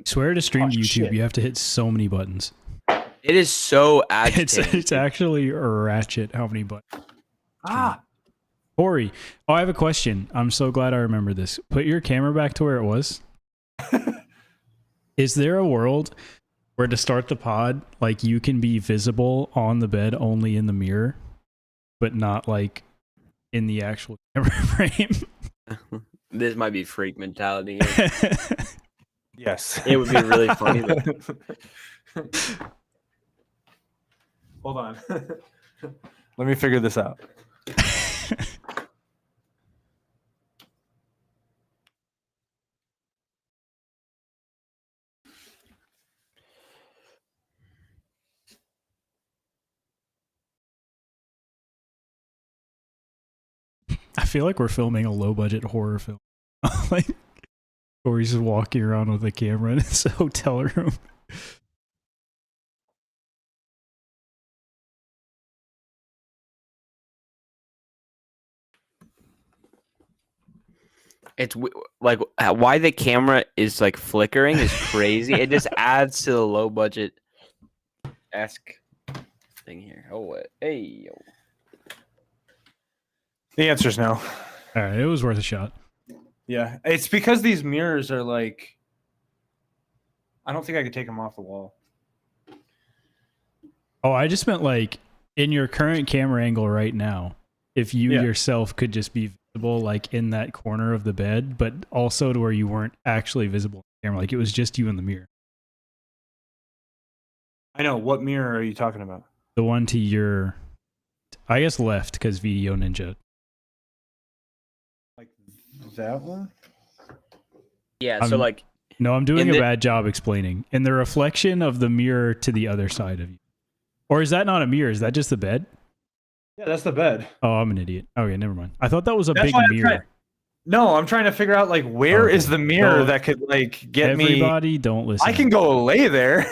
Swear to stream Oh, to YouTube, shit. you have to hit so many buttons. It is so agitating. It's actually ratchet how many buttons. Ah, Corey, I have a question. I'm so glad I remember this. Put your camera back to where it was. Is there a world where to start the pod, like you can be visible on the bed only in the mirror, but not like in the actual camera frame? This might be freak mentality here. yes. It would be really funny. Hold on. Let me figure this out. I feel like we're filming a low budget horror film. Like, or he's just walking around with a camera in his hotel room. It's like why the camera is like flickering is crazy. It just adds to the low budget esque thing here. Oh, what? Hey, yo. The answer's no. All right, it was worth a shot. Yeah, it's because these mirrors are like. I don't think I could take them off the wall. Oh, I just meant like in your current camera angle right now, if you yourself could just be visible like in that corner of the bed, but also to where you weren't actually visible in the camera, like it was just you in the mirror. I know. What mirror are you talking about? The one to your, I guess left, because Video Ninja. Like that one? Yeah, so like no, I'm doing a bad job explaining. In the reflection of the mirror to the other side of you. Or is that not a mirror? Is that just the bed? Yeah, that's the bed. Oh, I'm an idiot. Okay, never mind. I thought that was a big mirror. No, I'm trying to figure out like where is the mirror that could like get me. Everybody, don't listen. I can go lay there.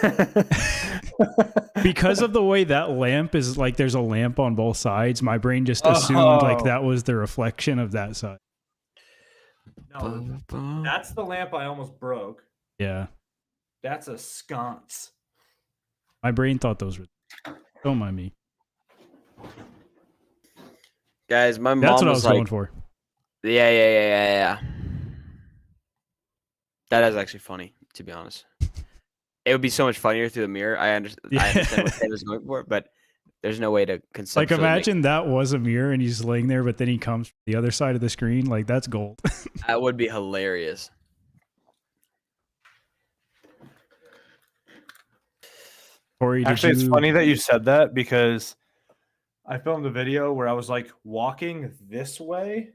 Because of the way that lamp is, like there's a lamp on both sides, my brain just assumed like that was the reflection of that side. No, that's the lamp I almost broke. Yeah. That's a sconce. My brain thought those were. Don't mind me. guys, my mom That's what I was was like, going for. Yeah. That is actually funny, to be honest. It would be so much funnier through the mirror. I understand what Ted was going for, but there's no way to conceptually. Like, imagine that was a mirror and he's laying there, but then he comes from the other side of the screen. Like, that's gold. That would be hilarious. Corey, actually, it's funny that you said that because I filmed a video where I was like walking this way,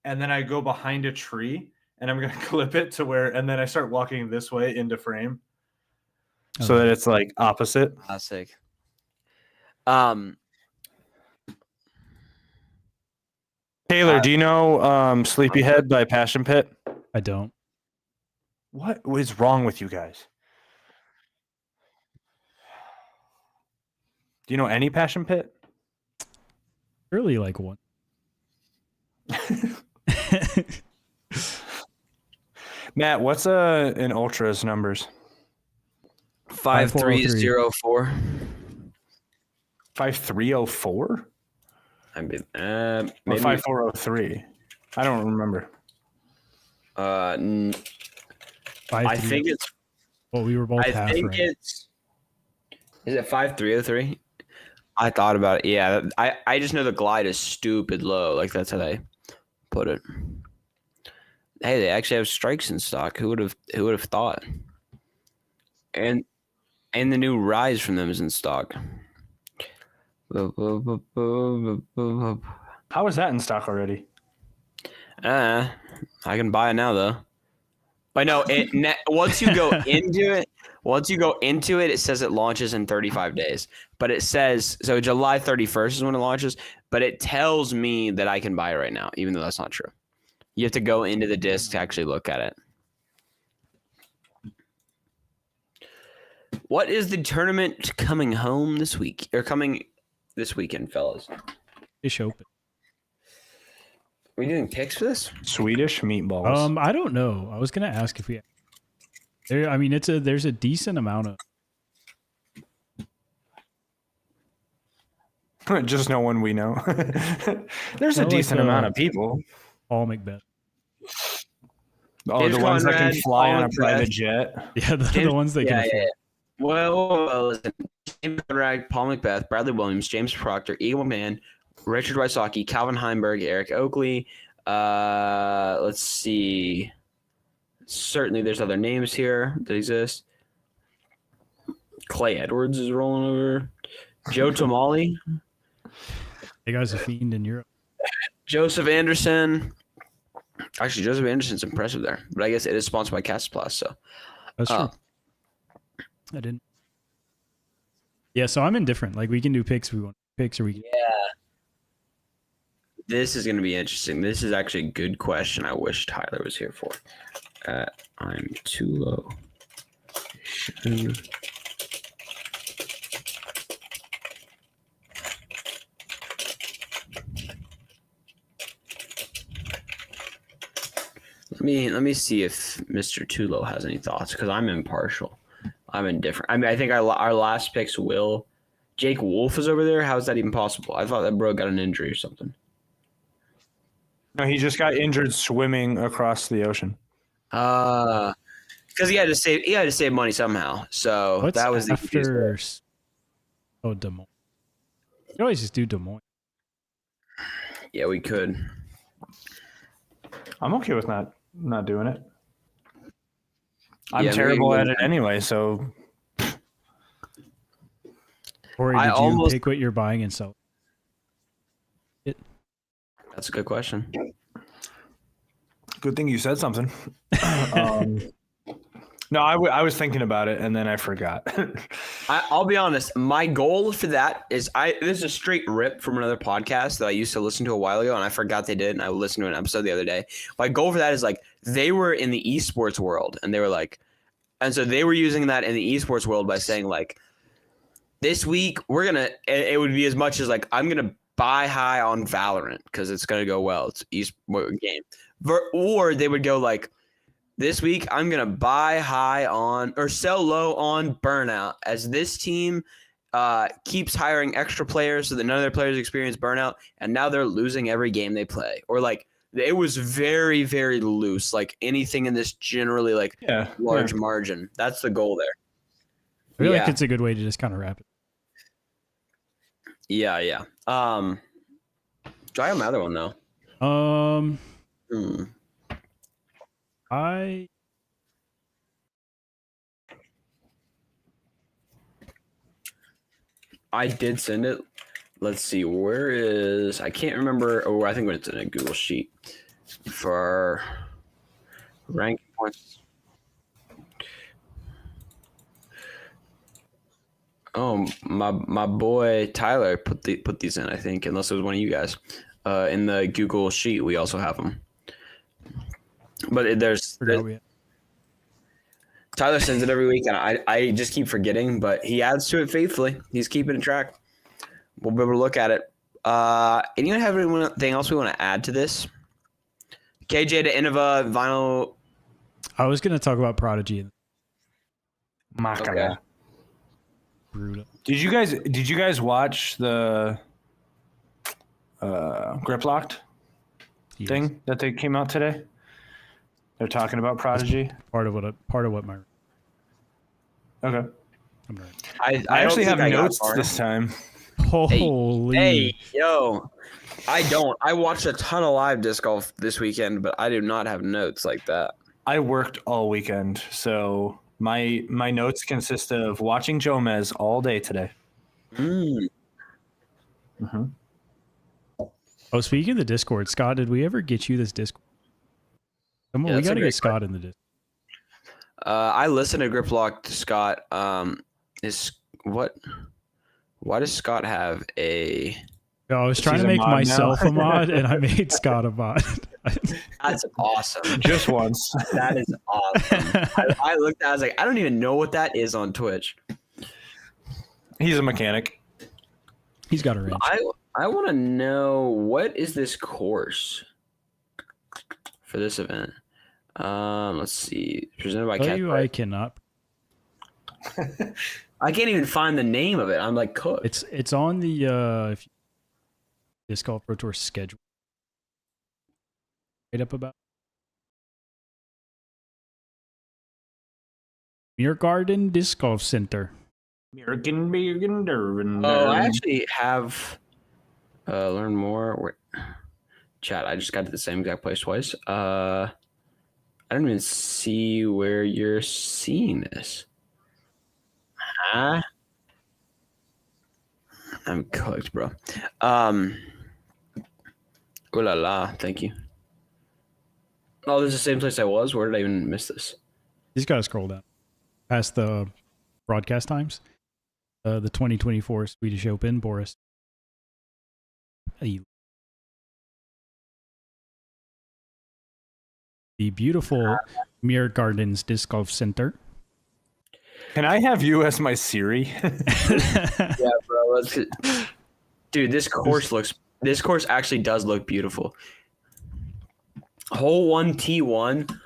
and then I go behind a tree, and I'm gonna clip it to where, and then I start walking this way into frame, so that it's like opposite. Classic. Taylor, do you know Sleepyhead by Passion Pit? I don't. What is wrong with you guys? Do you know any Passion Pit? Really, like one. Matt, what's an Ultra's numbers? 5304. 5304? I mean, Or maybe 5403. I don't remember. I think it's. Well, we were both I half think right. it's. Is it 5303? I thought about it. Yeah, I just know the glide is stupid low. Like that's how they put it. Hey, they actually have strikes in stock. Who would have thought? And the new Rise from them is in stock. How is that in stock already? I can buy it now though. But no, once you go into it, it says it launches in 35 days. But it says so July 31st is when it launches. But it tells me that I can buy it right now, even though that's not true. You have to go into the disc to actually look at it. What is the tournament coming home this week or coming this weekend, fellas? Dish open. Are we doing picks for this? Swedish meatballs. I don't know. I was gonna ask if we. I mean, there's a decent amount of. Just no one we know. There's a like decent amount of people. Paul Macbeth. Oh, James the ones that Conrad, can fly Paul on a Macbeth. private jet. Yeah, the ones that can afford. Well, listen. James Conrad, Paul Macbeth, Bradley Williams, James Proctor, Eagle McMahon, Richard Wysocki, Calvin Heimberg, Eric Oakley. Let's see. Certainly, there's other names here that exist. Clay Edwards is rolling over. Joe Tomali. That guy's a fiend in Europe. Joseph Anderson. Actually, Joseph Anderson's impressive there, but I guess it is sponsored by Cast Plus, so that's true. I didn't. Yeah, so I'm indifferent. Like we can do picks. We want picks, or we can. Yeah. This is going to be interesting. This is actually a good question. I wish Tyler was here for. I'm too low. Let me see if Mr. Tulo has any thoughts, because I'm impartial. I'm indifferent. I mean, I think our last picks will. Jake Wolf is over there. How is that even possible? I thought that bro got an injury or something. No, he just got injured swimming across the ocean. Because he had to save money somehow. So What's that was the after. Oh, Des Moines. You can always just do Des Moines. Yeah, we could. I'm okay with not doing it. I'm terrible at it anyway, so. Or did you pick what you're buying and sell it? That's a good question. Good thing you said something. No, I was thinking about it and then I forgot. I'll be honest. My goal for that is this is a straight rip from another podcast that I used to listen to a while ago, and I forgot they did, and I listened to an episode the other day. My goal for that is like they were in the esports world, and they were like, and so they were using that in the esports world by saying like, this week we're gonna. It would be as much as like I'm gonna buy high on Valorant because it's gonna go well. It's esports game, or they would go like, this week, I'm going to buy high on or sell low on Burnout as this team keeps hiring extra players so that none of their players experience burnout, and now they're losing every game they play. Or like it was very, very loose. Like anything in this generally like large margin. That's the goal there. I feel like it's a good way to just kind of wrap it. Yeah. Try on my other one though. I did send it. Let's see. Where is... I can't remember. Oh, I think it's in a Google Sheet for ranking points. Oh, my boy Tyler put these in, I think, unless it was one of you guys. In the Google Sheet, we also have them. But Tyler sends it every week, and I just keep forgetting, but he adds to it faithfully. He's keeping track. We'll be able to look at it. Anyone have anything else we want to add to this? KJ to Innova, Vinyl. I was going to talk about Prodigy. Okay. Brutal. Did you guys watch the Grip Locked thing that they came out today? They're talking about Prodigy. Part of what my. Okay. I actually have notes this time. Holy. Hey, yo. I don't. I watched a ton of live disc golf this weekend, but I do not have notes like that. I worked all weekend, so my notes consist of watching Jomez all day today. Oh, speaking of the Discord, Scott, did we ever get you this Discord? We got to get Scott in the Discord. I listened to Grip Lock to Scott. Why does Scott have a... I was trying to make myself a mod, and I made Scott a mod. That's awesome. Just once. That is awesome. I looked at it, I was like, I don't even know what that is on Twitch. He's a mechanic. He's got a wrench. I want to know, what is this course for this event? Let's see. Presented by Tell you I Cat. cannot. I can't even find the name of it. I'm like cooked. It's on the Disc Golf Pro Tour schedule. Right up about Muir Garden Disc Golf Center. Oh, I actually have learn more. Chat, I just got to the same exact place twice. I don't even see where you're seeing this. Huh? I'm cooked, bro. Oh la la, thank you. Oh, this is the same place I was. Where did I even miss this? You just gotta scroll down past the broadcast times. The 2024 Swedish Open, Boris. The beautiful Muir Gardens Disc Golf Center. Can I have you as my Siri? Yeah, bro. Dude, this course actually does look beautiful. Hole 1 T1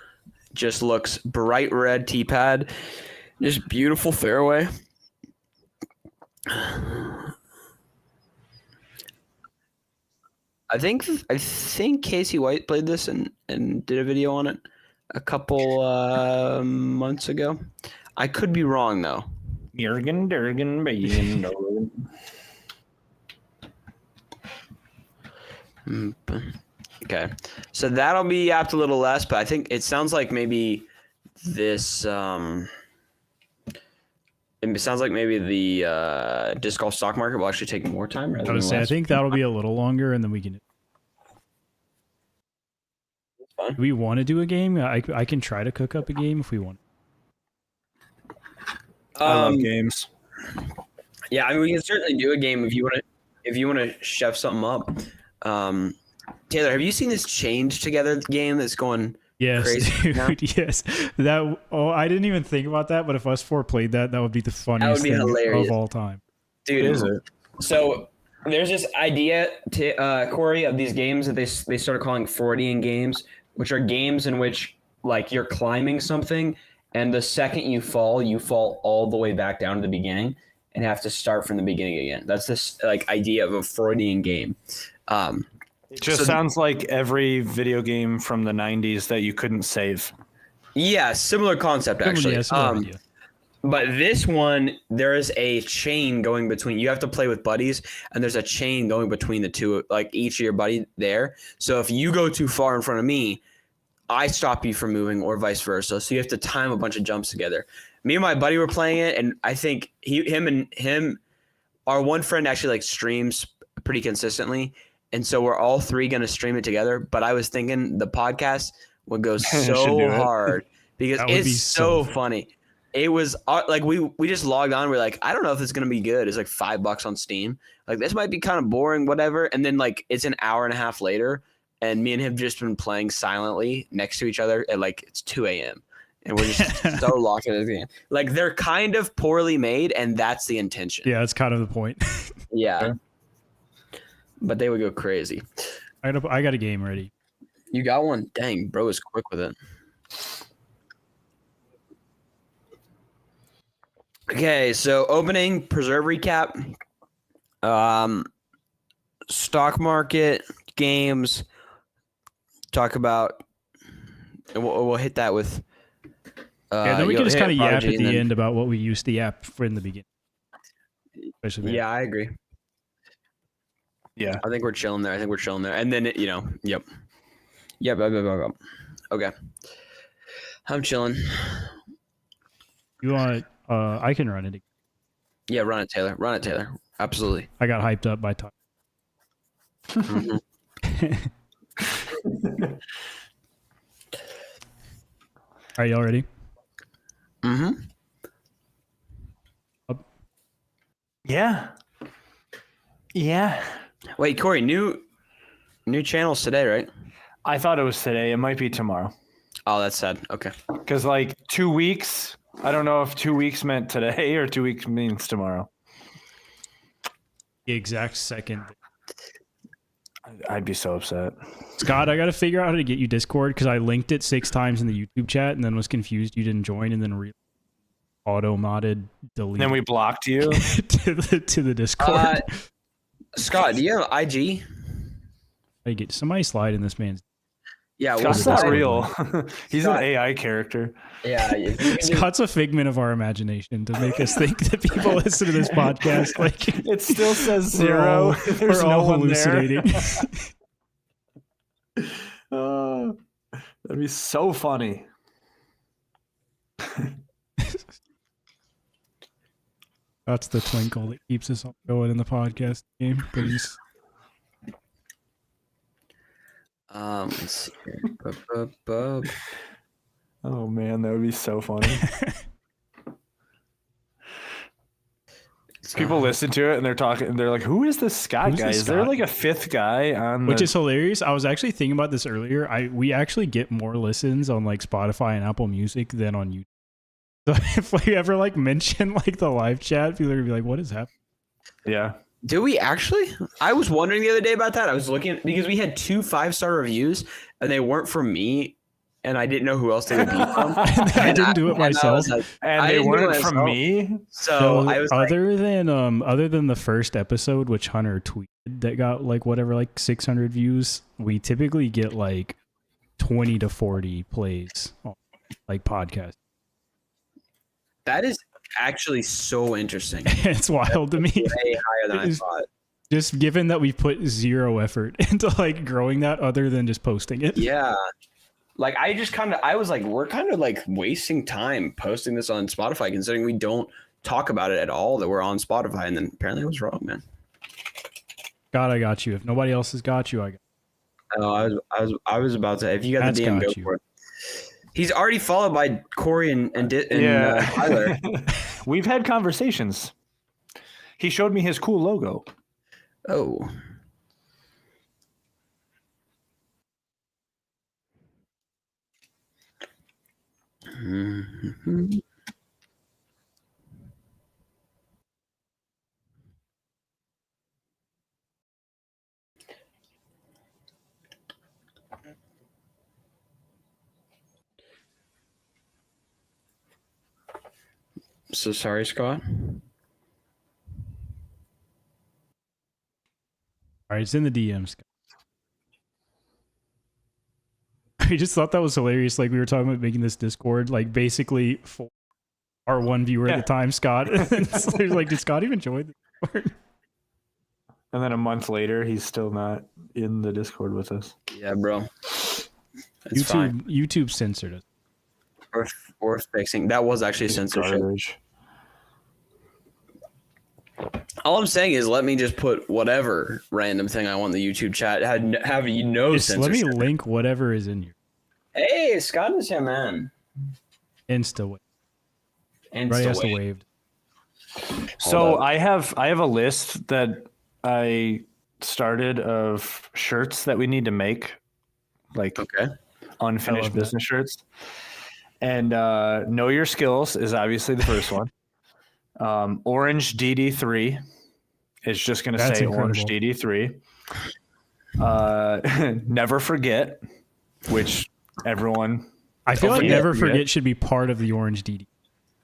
just looks bright red tee pad. Just beautiful fairway. I think Casey White played this and did a video on it a couple months ago. I could be wrong though. Jurgen Durgen Bayen. Okay, so that'll be apt a little less, but I think it sounds like maybe this. It sounds like maybe the disc golf stock market will actually take more time. I would say I think that'll be a little longer, and then we can. Do we want to do a game? I can try to cook up a game if we want. I love games. Yeah, I mean, we can certainly do a game if you want to chef something up. Taylor, have you seen this Change Together game that's going crazy? Dude, yes. I didn't even think about that, but if us four played that would be the funniest thing of all time. Dude, is it? So there's this idea, Corey, of these games that they started calling Freudian games, which are games in which like you're climbing something, and the second you fall all the way back down to the beginning and have to start from the beginning again. That's this like idea of a Freudian game. It just sounds like every video game from the 90s that you couldn't save. Yeah, similar concept actually. Yeah, similar idea. But this one, there is a chain going between. You have to play with buddies, and there's a chain going between the two, like each of your buddy there. So if you go too far in front of me, I stop you from moving, or vice versa. So you have to time a bunch of jumps together. Me and my buddy were playing it, and I think our one friend actually like streams pretty consistently, and so we're all three gonna stream it together. But I was thinking the podcast would go so hard because it's so funny. It was like we just logged on. We're like, I don't know if it's gonna be good. It's like $5 on Steam. Like this might be kind of boring, whatever. And then like it's an hour and a half later, and me and him just been playing silently next to each other at like it's 2 a.m. and we're just so locked in the game. Like they're kind of poorly made, and that's the intention. Yeah, that's kind of the point. Yeah, but they would go crazy. I got a game ready. You got one? Dang, bro is quick with it. Okay, so opening preserve recap, stock market games. Talk about. We'll hit that with. Then we can just kind of yap at the end about what we used the yap for in the beginning. Yeah, I agree. Yeah, I think we're chilling there. And then yep. Okay, I'm chilling. You want? I can run it. Yeah, run it, Taylor. Absolutely. I got hyped up by time. Are y'all ready? Mm-hmm. Yeah. Wait, Corey, new channels today, right? I thought it was today. It might be tomorrow. Oh, that's sad. Okay. Because like 2 weeks. I don't know if 2 weeks meant today or 2 weeks means tomorrow. The exact second. I'd be so upset. Scott, I got to figure out how to get you Discord because I linked it 6 times in the YouTube chat and then was confused you didn't join and then auto-modded delete. Then we blocked you to the Discord. Scott, do you have IG? I get somebody slide in this man's. Yeah, Scott's not real. He's Scott. an AI character. Yeah, Scott's a figment of our imagination to make us think that people listen to this podcast. Like It still says 0. There's we're no all one hallucinating. there. That'd be so funny. That's the twinkle that keeps us all going in the podcast game. Please. Let's see here. Oh man, that would be so funny. People listen to it and they're talking and they're like, who is this Scott Who's guy? this Is there Scott? like a 5th guy on Which is hilarious. I was actually thinking about this earlier. We actually get more listens on like Spotify and Apple Music than on YouTube. So if we ever like mention like the live chat, people are gonna be like, what is happening? Yeah. Do we actually? I was wondering the other day about that. I was looking because we had 2 5-star reviews and they weren't from me, and I didn't know who else they would be from. I didn't do it myself. And they weren't from me. So I was other than the first episode, which Hunter tweeted that got like whatever, like 600 views, we typically get like 20 to 40 plays on like podcast. that is actually so interesting. It's wild to me. Way higher than I It's- thought. Just given that we've put 0 effort into like growing that other than just posting it. Yeah. Like I was like, we're kind of like wasting time posting this on Spotify considering we don't talk about it at all that we're on Spotify. And then apparently I was wrong, man. God, I got you. If nobody else has got you, I got Oh, I was about to. If you got That's the DM, got go you. for it. He's already followed by Corey and Yeah. Tyler. We've had conversations. He showed me his cool logo. Oh. Mhm. So sorry, Scott. All right, it's in the DMs. I just thought that was hilarious. Like we were talking about making this Discord, like basically for our one viewer at the time, Scott. And so there's like, did Scott even join the Discord? And then a month later, he's still not in the Discord with us. Yeah, bro. It's fine. YouTube censored us. Or fixing. That was actually censorship. Garbage. All I'm saying is let me just put whatever random thing I want in the YouTube chat. Have you know Just let censorship. me link whatever is in your Hey, Scott is here, man. Insta wave. And Right, so has to wait. waved. So up. I have a list that I started of shirts that we need to make, like Okay. unfinished love that. business shirts. And Know Your Skills is obviously the first one. Orange DD3 is just going to That's say incredible. Orange DD3. Never Forget, which everyone. I feel like forget. Never Forget should be part of the Orange DD.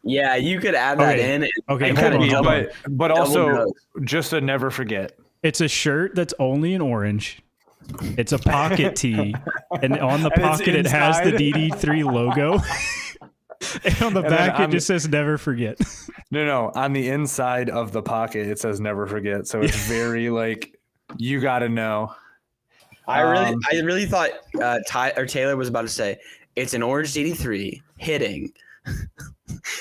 Yeah, you could add that Okay. in. Okay, and hold kinda on, double- hold on. But double also nose. just a Never Forget. It's a shirt that's only in orange. It's a pocket tee, and on the And it's pocket it has the inside. DD3 logo. And on the And then back it on just says Never Forget. No. On the inside of the pocket, it says Never Forget. So it's very like, you got to know. I really thought Taylor was about to say it's an Orange DD3 hitting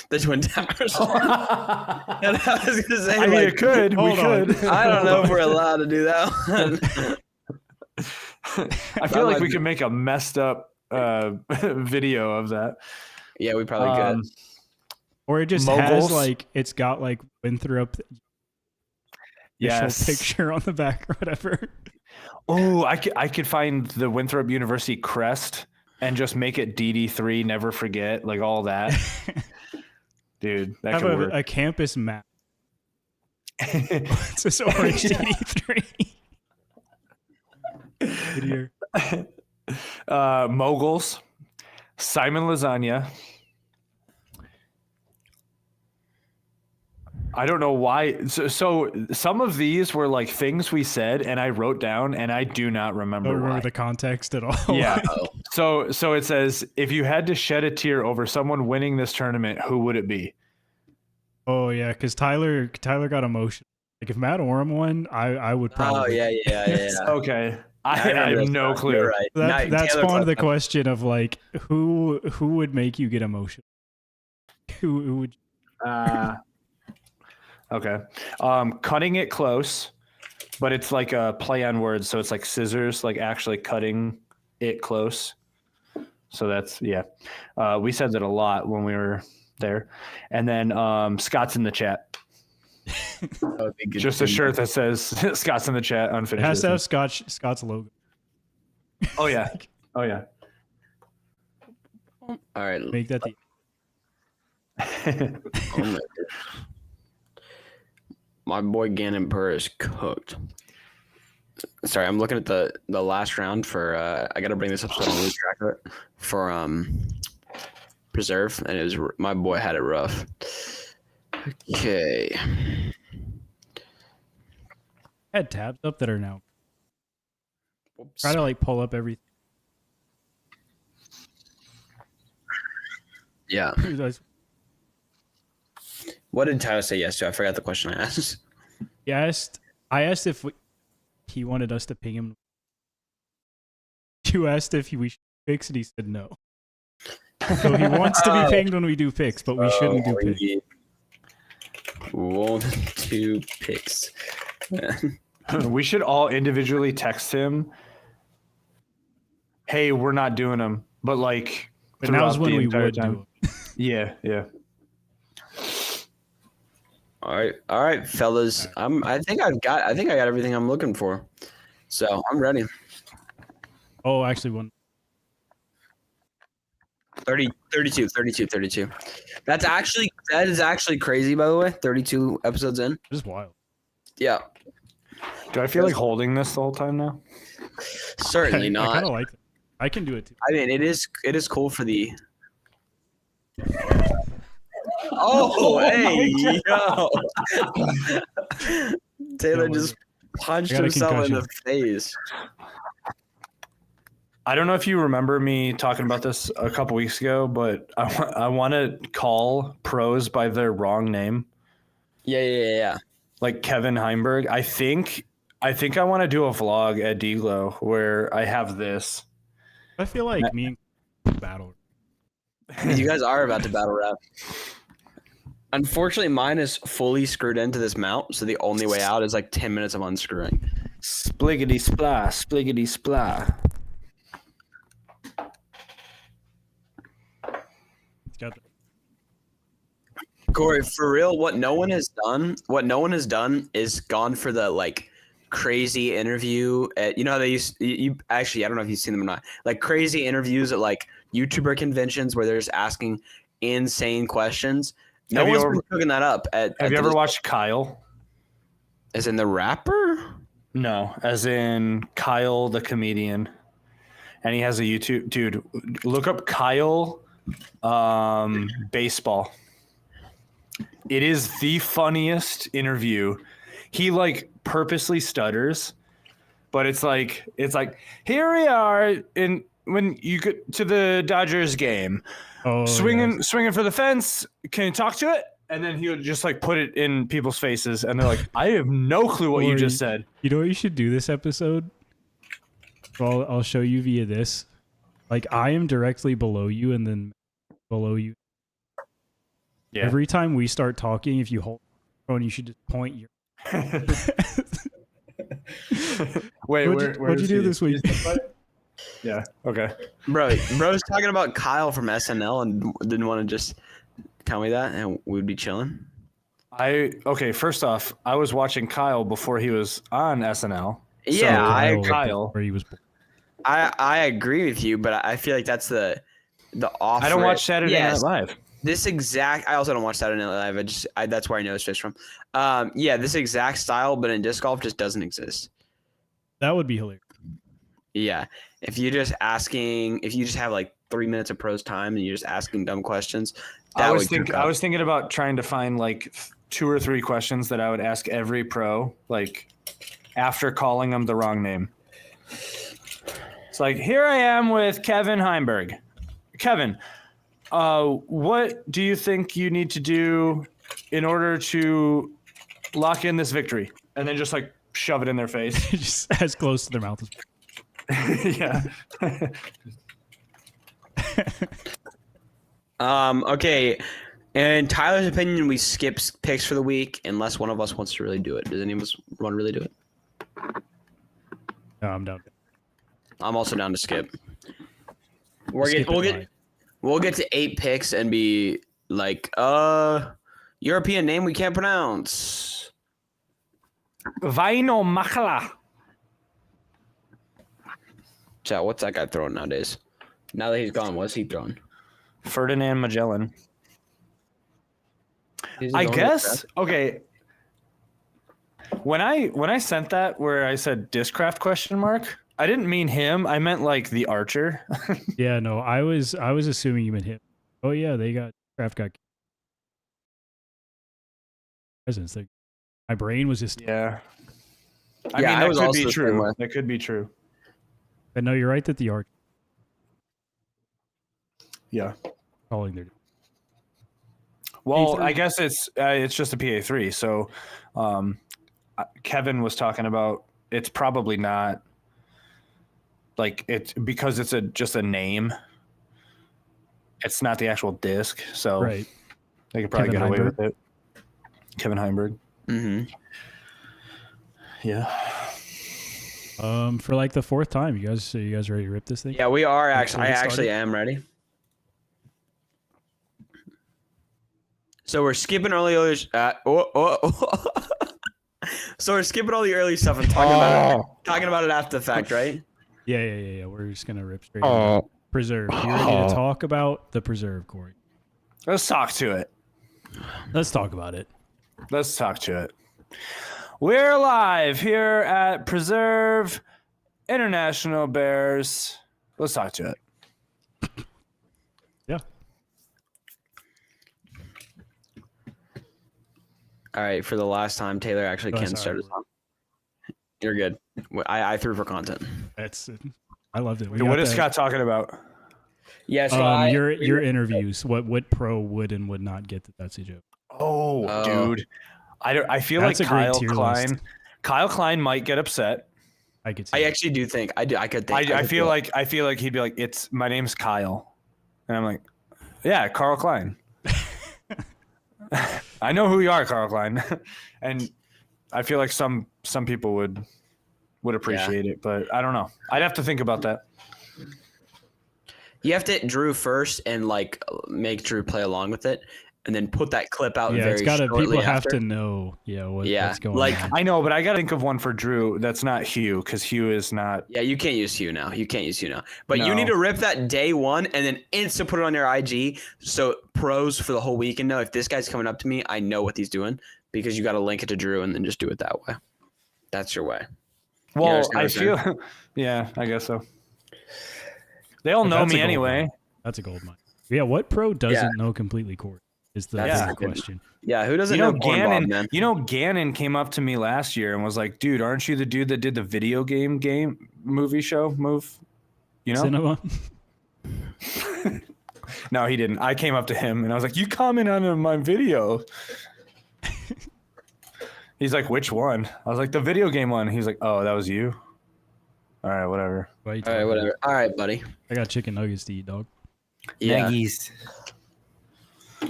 the Twin Towers. And I was gonna say, I mean, like, it could. We hold on. could. I don't know if we're allowed to do that one. I feel like we could make a messed up video of that. Yeah, we probably could. Or it just Moguls. has like, it's got like Winthrop Yes. picture on the back or whatever. Oh, I could find the Winthrop University crest and just make it DD3, Never Forget, like all that. Dude, that Have could work. a campus map. It's this Orange DD3. Whittier. Moguls, Simon Lasagna. I don't know why. So some of these were like things we said, and I wrote down, and I do not remember. Don't remember why. the context at all. Yeah. So it says, if you had to shed a tear over someone winning this tournament, who would it be? Oh yeah, because Tyler got emotional. Like if Matt Oram won, I would probably. Oh yeah. Okay. I have no clue. You're right. That Taylor spawned the Clem- question of like who would make you get emotional? Who would? Okay. Cutting it close, but it's like a play on words, so it's like scissors, like actually cutting it close. So that's we said that a lot when we were there. And then Scott's in the chat. Just a shirt that says Scott's in the chat, It unfinished. has to have Scott's logo. Oh yeah. Oh yeah. All right. Make that the Oh my goodness. My boy Gannon Burr is cooked. Sorry, I'm looking at the last round for I gotta bring this up so I don't lose track of it. For Preserve, and it was my boy had it rough. Okay. I had tabs up that are now. Try to like pull up everything. Yeah. What did Tyler say yes to? I forgot the question I asked. I asked if he wanted us to ping him. You asked if we should picks, and he said no. So he wants to be pinged when we do picks, but we shouldn't do picks. Won't do picks. We should all individually text him, hey, we're not doing them, but like But now's when we would time. do it. Yeah. All right, fellas. I think I got everything I'm looking for. So I'm ready. Oh, actually, one. 32. That is actually crazy, by the way. 32 episodes in. Just wild. Yeah. Do I feel like holding this the whole time now? Certainly I not. kind of like it. I can do it too. I mean, it is cool for the. Oh, hey, yo! Taylor just punched himself in the face. I don't know if you remember me talking about this a couple weeks ago, but I want to call pros by their wrong name. Yeah. Like Kevin Heimberg. I think I want to do a vlog at D-Glow where I have this. I feel like me and battle. You guys are about to battle rap. Unfortunately, mine is fully screwed into this mount, so the only way out is like 10 minutes of unscrewing. Spliggity splah, spliggity splah. Corey, for real, what no one has done is gone for the like crazy interview at, you know how they used you actually, I don't know if you've seen them or not, like crazy interviews at like YouTuber conventions where they're just asking insane questions. No one's been cooking that up at Have you ever watched Kyle? As in the rapper? No, as in Kyle the comedian. And he has a YouTube, dude, look up Kyle baseball. It is the funniest interview. He like purposely stutters, but it's like here we are in when you get to the Dodgers game, swinging for the fence. Can you talk to it? And then he would just like put it in people's faces, and they're like, I have no clue what you just said. You know what you should do this episode? Well, I'll show you via this. Like I am directly below you, and then below you. Yeah. Every time we start talking, if you hold the phone, you should just point your. Wait, what'd you do this week? Yeah. Okay. Bro's talking about Kyle from SNL and didn't want to just tell me that, and we'd be chilling. First off, I was watching Kyle before he was on SNL. Yeah, Kyle. Where he was born. I agree with you, but I feel like that's the off. I don't watch Saturday Night Live. I also don't watch Saturday Night Live. That's where I know his fish from. This exact style, but in disc golf, just doesn't exist. That would be hilarious. Yeah. If you just have like 3 minutes of pros time and you're just asking dumb questions, I was thinking about trying to find like 2 or 3 questions that I would ask every pro, like after calling them the wrong name. It's like, here I am with Kevin Heimberg. Kevin, what do you think you need to do in order to lock in this victory? And then just like shove it in their face. Just as close to their mouth as Yeah. Okay. In Tyler's opinion, we skip picks for the week unless one of us wants to really do it. Does any of us want to really do it? No, I'm down. I'm also down to skip. We'll get to 8 picks and be like, European name we can't pronounce. Vaino Makala. Chat, what's that guy throwing nowadays? Now that he's gone, what's he throwing? Ferdinand Magellan. I guess. Okay. When I sent that where I said Discraft ? I didn't mean him. I meant like the archer. Yeah, no, I was assuming you meant him. Oh yeah, they got presents. My brain was just Yeah. I mean, that could be true. That could be true. But no, you're right that the archer Yeah. calling their. Well, P3. I guess it's just a PA3. So, Kevin was talking about it's probably not like it's because it's just a name. It's not the actual disc, so Right. they could probably Kevin get away Heimberg. with it. Kevin Heimberg. Mm-hmm. Yeah. For like the 4th time, you guys ready to rip this thing? Yeah, we are actually. I Before we actually started? am ready. So we're skipping early. So we're skipping all the early stuff and talking about it after the fact, right? Yeah. We're just gonna rip straight. Into preserve. You ready to talk about the preserve, Corey? Let's talk to it. Let's talk about it. Let's talk to it. We're live here at Preserve International Bears. Let's talk to it. Yeah. All right, for the last time, Taylor actually can start us off. You're good. I threw for content. I loved it. What is Scott talking about? Yeah, so your interviews. What pro would and would not get the Betsy joke? Oh, dude. I feel That's like a great Kyle tier Klein. list. Kyle Klein might get upset. I could. See I that. actually do think I could think. I feel like he'd be like, my name's Kyle, and I'm like, yeah, Carl Klein. I know who you are, Carl Klein, and I feel like some people would appreciate it, but I don't know. I'd have to think about that. You have to hit Drew first and like make Drew play along with it, and then put that clip out. Yeah, it's gotta. shortly People have after. to know. Yeah, what's going like- on. I know, but I got to think of one for Drew that's not Hugh, because Hugh is not. Yeah, you can't use Hugh now. But No. you need to rip that day one and then instant put it on your IG so pros for the whole weekend know if this guy's coming up to me, I know what he's doing because you got to link it to Drew and then just do it that way. That's your way. Well, You I understand what I'm feel. Yeah, I guess so. They all But know that's a me gold anyway. mine. That's a gold mine. Yeah, what pro doesn't know completely Corey is the That's big the good- question. Yeah, who doesn't You know, know Corn Bob, man? Gannon came up to me last year and was like, "Dude, aren't you the dude that did the video game movie show move?" You know? Cinema. No, he didn't. I came up to him and I was like, "You commented on my video." He's like, "Which one?" I was like, "The video game one." He's like, "Oh, that was you." All right, whatever. Why you All right, talking whatever. All right, buddy. about? I got chicken nuggets to eat, dog. Yeah. Nuggies. All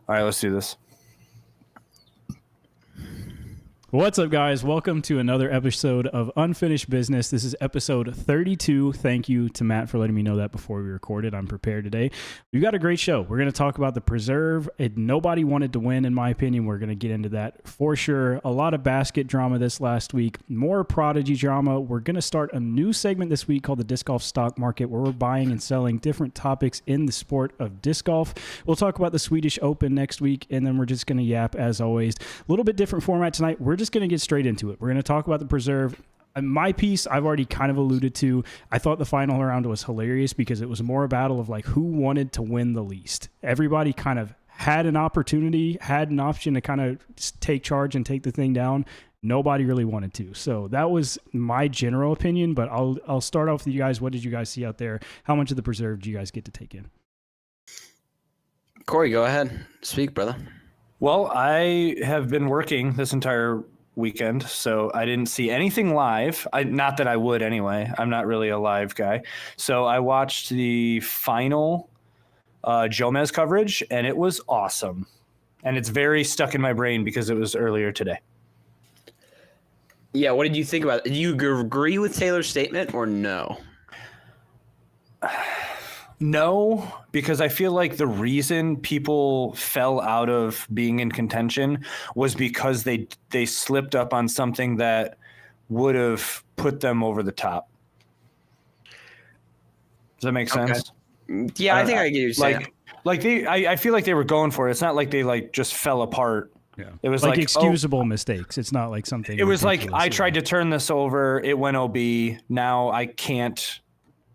right, let's do this. What's up, guys? Welcome to another episode of Unfinished Business. This is episode 32. Thank you to Matt for letting me know that before we recorded. I'm prepared today. We've got a great show. We're going to talk about the Preserve. Nobody wanted to win, in my opinion. We're going to get into that for sure. A lot of basket drama this last week. More Prodigy drama. We're going to start a new segment this week called the Disc Golf Stock Market, where we're buying and selling different topics in the sport of disc golf. We'll talk about the Swedish Open next week, and then we're just going to yap as always. A little bit different format tonight. We're just going to get straight into it. We're going to talk about the Preserve. my piece, I've already kind of alluded to. I thought the final round was hilarious because it was more a battle of like who wanted to win the least. Everybody kind of had an opportunity, had an option to kind of take charge and take the thing down. Nobody really wanted to. So that was my general opinion, but I'll start off with you guys. What did you guys see out there? How much of the preserve do you guys get to take in? Corey, go ahead. Speak, brother. Well, I have been working this entire weekend, so I didn't see anything live. Not that I would anyway. I'm not really a live guy. So I watched the final Jomez coverage, and it was awesome. And it's very stuck in my brain because it was earlier today. Yeah, what did you think about it? Do you agree with Taylor's statement or no? No, because I feel like the reason people fell out of being in contention was because they slipped up on something that would have put them over the top. Does that make sense? Yeah, I think I get you saying. I feel like they were going for it. It's not like they like just fell apart. Yeah. It was like excusable mistakes. It's not like something. It was like I tried to turn this over. It went OB. Now I can't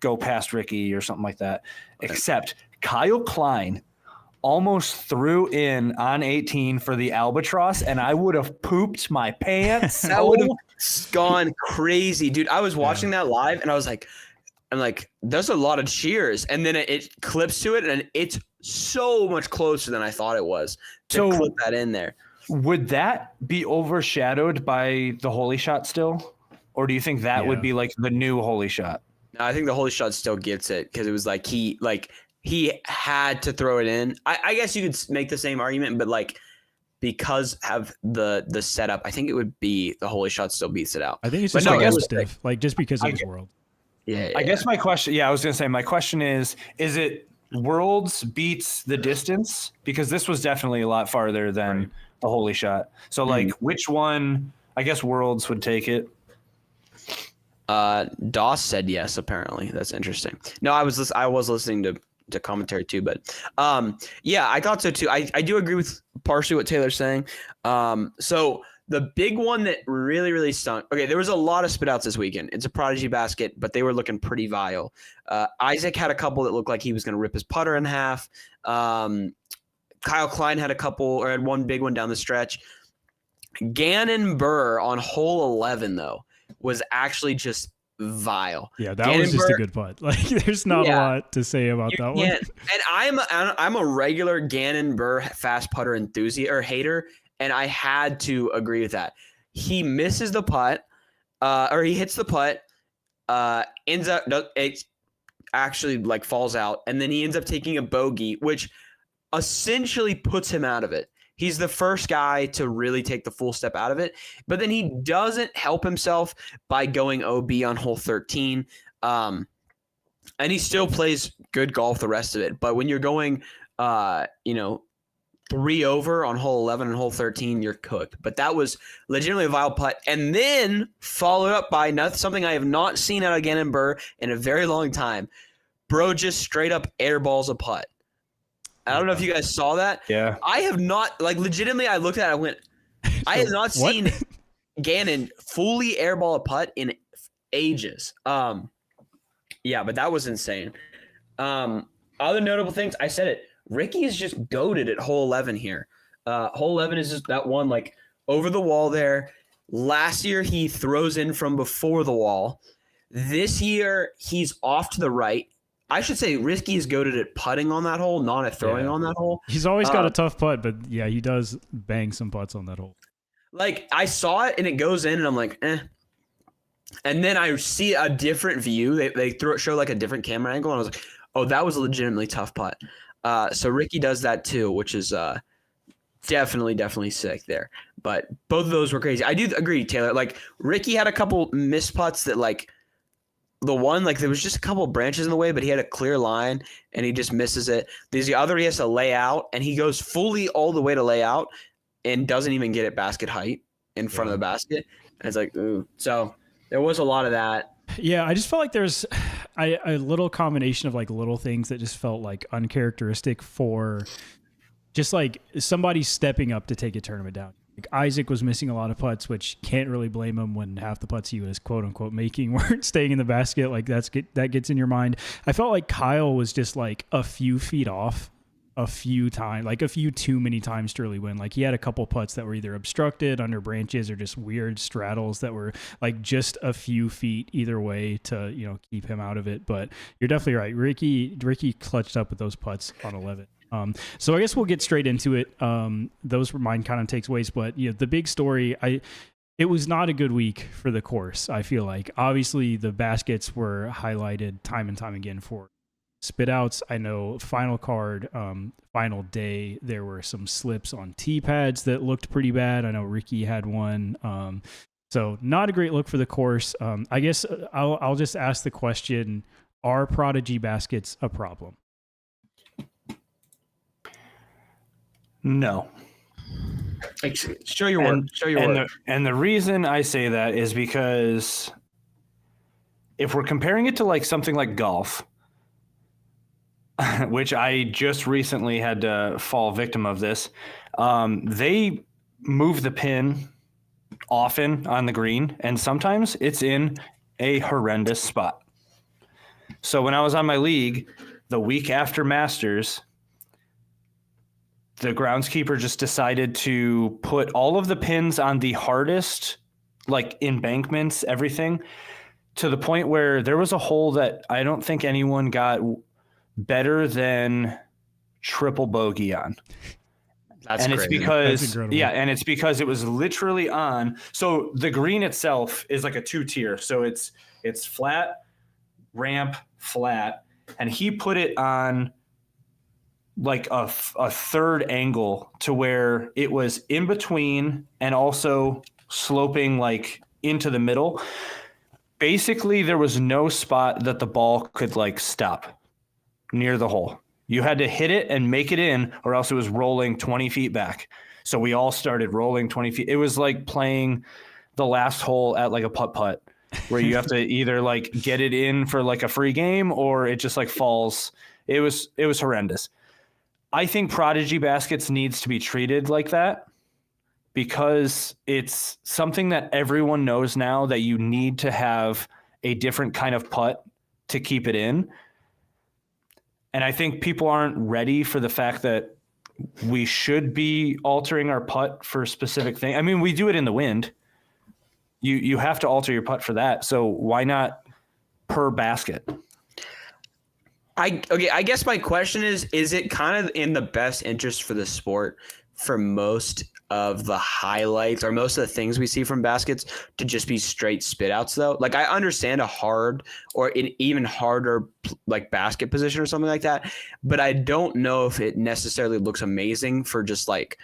go past Ricky or something like that. Except Kyle Klein almost threw in on 18 for the Albatross, and I would have pooped my pants. That would have gone crazy, dude. I was watching that live, and I'm like, there's a lot of cheers, and then it clips to it, and it's so much closer than I thought it was to clip that in there. Would that be overshadowed by the holy shot still, or do you think that would be like the new holy shot? No, I think the holy shot still gets it because it was like he had to throw it in. I guess you could make the same argument, but like because of the setup, I think it would be the holy shot still beats it out. I think it's just stiff, like just because of his world. Yeah. I guess my question, I was gonna say my question is it Worlds beats the distance? Because this was definitely a lot farther than the holy shot. So like which one? I guess Worlds would take it. Doss said yes. Apparently, that's interesting. No, I was listening to commentary too, but yeah, I thought so too. I do agree with partially what Taylor's saying. So the big one that really, really stunk. Okay, there was a lot of spit outs this weekend. It's a Prodigy basket, but they were looking pretty vile. Isaac had a couple that looked like he was going to rip his putter in half. Kyle Klein had had one big one down the stretch. Gannon Burr on hole 11 though was actually just vile. Yeah, that was just a good putt. Like, there's not a lot to say about that one. And I'm a regular Gannon Burr fast putter enthusiast or hater, and I had to agree with that. He misses the putt, or he hits the putt, ends up it actually like falls out, and then he ends up taking a bogey, which essentially puts him out of it. He's the first guy to really take the full step out of it, but then he doesn't help himself by going OB on hole 13. And he still plays good golf the rest of it. But when you're going, 3 over on hole 11 and hole 13, you're cooked. But that was legitimately a vile putt. And then followed up by something I have not seen out of Gannon Burr in a very long time. Bro just straight up airballs a putt. I don't know if you guys saw that. Yeah. I have not, like, legitimately, I looked at it, I went, I have not seen Gannon fully airball a putt in ages. Yeah, but that was insane. Other notable things, I said it, Ricky is just goated at hole 11 here. Hole 11 is just that one, like, over the wall there. Last year, he throws in from before the wall. This year, he's off to the right. I should say Risky is goated at putting on that hole, not at throwing on that hole. He's always got a tough putt, but yeah, he does bang some putts on that hole. Like, I saw it and it goes in and I'm like, eh. And then I see a different view. They show like a different camera angle and I was like, oh, that was a legitimately tough putt. So Ricky does that too, which is definitely sick there. But both of those were crazy. I do agree, Taylor. Like, Ricky had a couple missed putts that like, the one, like, there was just a couple of branches in the way, but he had a clear line and he just misses it. There's the other he has to lay out and he goes fully all the way to lay out and doesn't even get it basket height in front of the basket. And it's like, ooh. So there was a lot of that. Yeah, I just felt like there's a little combination of like little things that just felt like uncharacteristic for just like somebody stepping up to take a tournament down. Like Isaac was missing a lot of putts, which can't really blame him when half the putts he was quote unquote making weren't staying in the basket. Like that gets in your mind. I felt like Kyle was just like a few feet off a few times, like a few too many times to really win. Like he had a couple putts that were either obstructed under branches or just weird straddles that were like just a few feet either way to, you know, keep him out of it. But you're definitely right. Ricky clutched up with those putts on 11. So I guess we'll get straight into it. Those were mine kind of takeaways, but you know, the big story, it was not a good week for the course. I feel like obviously the baskets were highlighted time and time again for spit outs. I know final card, final day, there were some slips on tee pads that looked pretty bad. I know Ricky had one. So not a great look for the course. I guess I'll just ask the question, are Prodigy baskets a problem? No. Show your work. Show your work. And the reason I say that is because if we're comparing it to like something like golf, which I just recently had to fall victim of this, they move the pin often on the green, and sometimes it's in a horrendous spot. So when I was on my league, the week after Masters, the groundskeeper just decided to put all of the pins on the hardest, like embankments, everything, to the point where there was a hole that I don't think anyone got better than triple bogey on. That's and crazy. It's because, and it's because it was literally on. So the green itself is like a 2-tier. So it's flat, ramp, flat. And he put it on like a third angle to where it was in between and also sloping like into the middle. Basically, there was no spot that the ball could like stop near the hole. You had to hit it and make it in, or else it was rolling 20 feet back. So we all started rolling 20 feet. It was like playing the last hole at like a putt-putt, where you have to either like get it in for like a free game or it just like falls. It was horrendous. I think Prodigy baskets needs to be treated like that because it's something that everyone knows now that you need to have a different kind of putt to keep it in. And I think people aren't ready for the fact that we should be altering our putt for a specific thing. I mean, we do it in the wind. You have to alter your putt for that. So why not per basket? I guess my question is it kind of in the best interest for the sport for most of the highlights or most of the things we see from baskets to just be straight spit outs though? Like I understand a hard or an even harder like basket position or something like that, but I don't know if it necessarily looks amazing for just like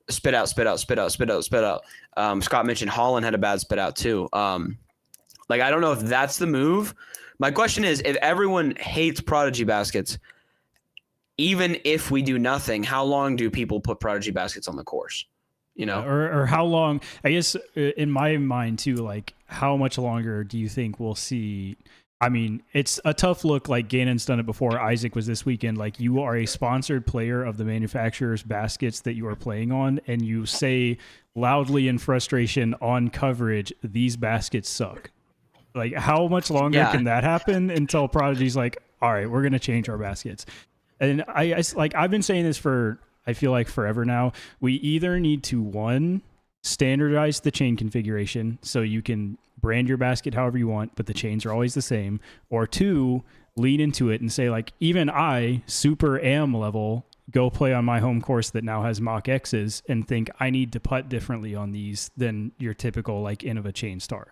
spit out, spit out, spit out, spit out, spit out. Scott mentioned Holland had a bad spit out too. Like I don't know if that's the move. My question is, if everyone hates Prodigy baskets, even if we do nothing, how long do people put Prodigy baskets on the course? You know, or how long? I guess in my mind too, like how much longer do you think we'll see? I mean, it's a tough look. Like Gannon's done it before. Isaac was this weekend. Like you are a sponsored player of the manufacturer's baskets that you are playing on, and you say loudly in frustration on coverage, "These baskets suck." Like, how much longer can that happen until Prodigy's like, all right, we're going to change our baskets? And I've been saying this for, I feel like forever now. We either need to, one, standardize the chain configuration so you can brand your basket however you want, but the chains are always the same, or two, lean into it and say like, even I, super am level, go play on my home course that now has Mach X's and think I need to putt differently on these than your typical like Innova chain star.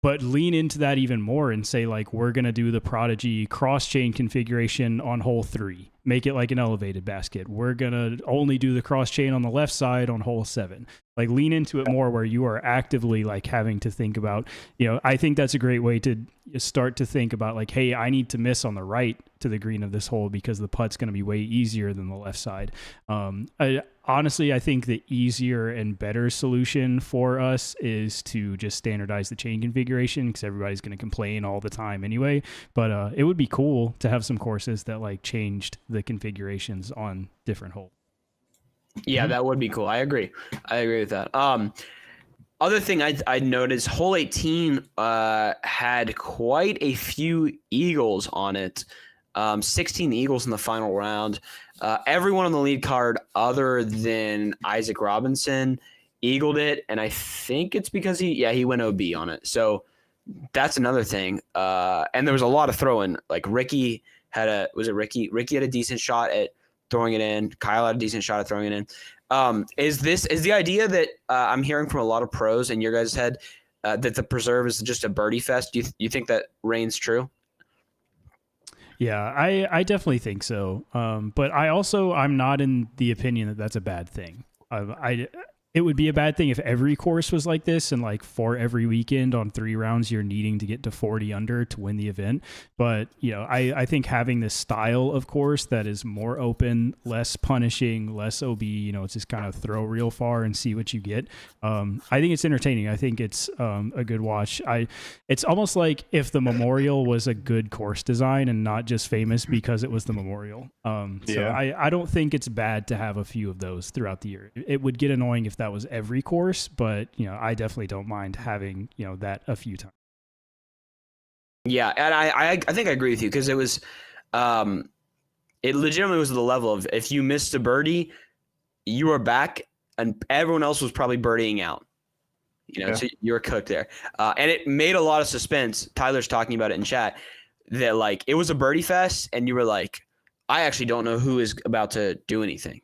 But lean into that even more and say, like, we're going to do the Prodigy cross-chain configuration on hole 3. Make it like an elevated basket. We're going to only do the cross-chain on the left side on hole 7. Like, lean into it more where you are actively, like, having to think about, you know, I think that's a great way to start to think about, like, hey, I need to miss on the right to the green of this hole because the putt's going to be way easier than the left side. Honestly, I think the easier and better solution for us is to just standardize the chain configuration because everybody's going to complain all the time anyway. But it would be cool to have some courses that like changed the configurations on different holes. Yeah, that would be cool. I agree with that. Other thing I noticed, hole 18 had quite a few eagles on it. 16 eagles in the final round. Everyone on the lead card other than Isaac Robinson eagled it, and I think it's because he went OB on it. So that's another thing. And there was a lot of throwing. Like Ricky had Ricky had a decent shot at throwing it in. Kyle had a decent shot at throwing it in. Is the idea that I'm hearing from a lot of pros in your guys' head that the preserve is just a birdie fest? Do you think that reigns true? Yeah, I definitely think so. But I'm not in the opinion that that's a bad thing. It would be a bad thing if every course was like this and like for every weekend on 3 rounds you're needing to get to 40 under to win the event. But I think having this style of course that is more open, less punishing, less OB, it's just kind of throw real far and see what you get. I think it's entertaining. I think it's a good watch. It's almost like if the Memorial was a good course design and not just famous because it was the Memorial. So I don't think it's bad to have a few of those throughout the year. It would get annoying if that was every course, but I definitely don't mind having that a few times. Yeah, and I think I agree with you because it was it legitimately was the level of if you missed a birdie, you were back and everyone else was probably birdieing out. So you were cooked there. And it made a lot of suspense. Tyler's talking about it in chat that like it was a birdie fest and you were like, I actually don't know who is about to do anything,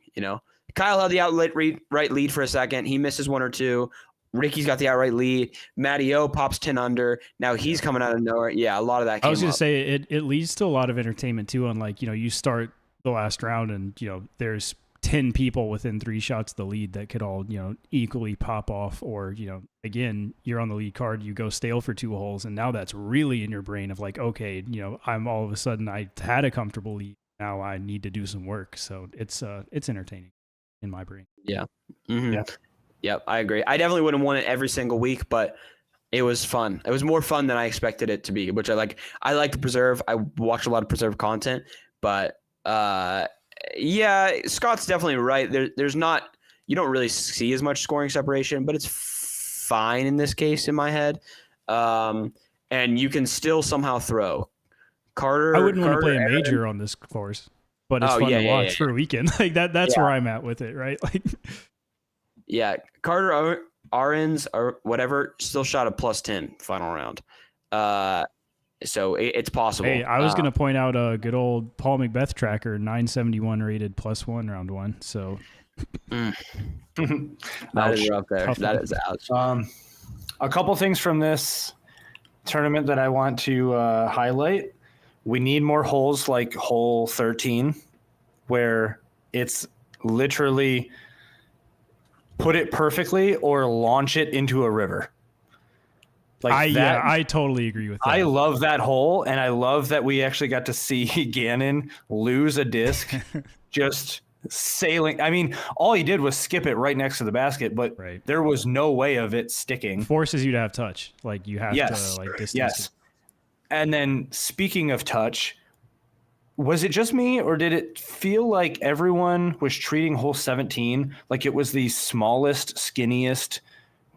Kyle had the outright lead for a second. He misses 1 or 2. Ricky's got the outright lead. Matty O pops 10 under. Now he's coming out of nowhere. Yeah, a lot of that came I was going up. to say it leads to a lot of entertainment too. On like, you start the last round and, there's 10 people within 3 shots of the lead that could all, equally pop off. Or, again, you're on the lead card, you go stale for 2 holes. And now that's really in your brain of like, okay, I'm all of a sudden I had a comfortable lead. Now I need to do some work. So it's entertaining in my brain. Yeah. Mm-hmm. Yeah, I agree. I definitely wouldn't want it every single week, but it was fun. It was more fun than I expected it to be, which I like. I like the preserve. I watch a lot of preserve content, but Scott's definitely right. There's not, you don't really see as much scoring separation, but it's fine in this case in my head. And you can still somehow throw. I wouldn't want to play a major on this course. But it's fun to watch for a weekend. Like that's where I'm at with it, right? Like, yeah, Carter Arens or whatever still shot a +10 final round. So it's possible. Hey, I was going to point out a good old Paul McBeth tracker, 971 rated +1 round 1. So that is rough there. That is ouch. A couple things from this tournament that I want to highlight. We need more holes like hole 13, where it's literally put it perfectly or launch it into a river. I totally agree with that. I love that hole, and I love that we actually got to see Gannon lose a disc just sailing. I mean, all he did was skip it right next to the basket, but there was no way of it sticking. Forces you to have touch. Like you have to like distance. Yes. And then speaking of touch, was it just me or did it feel like everyone was treating hole 17 like it was the smallest, skinniest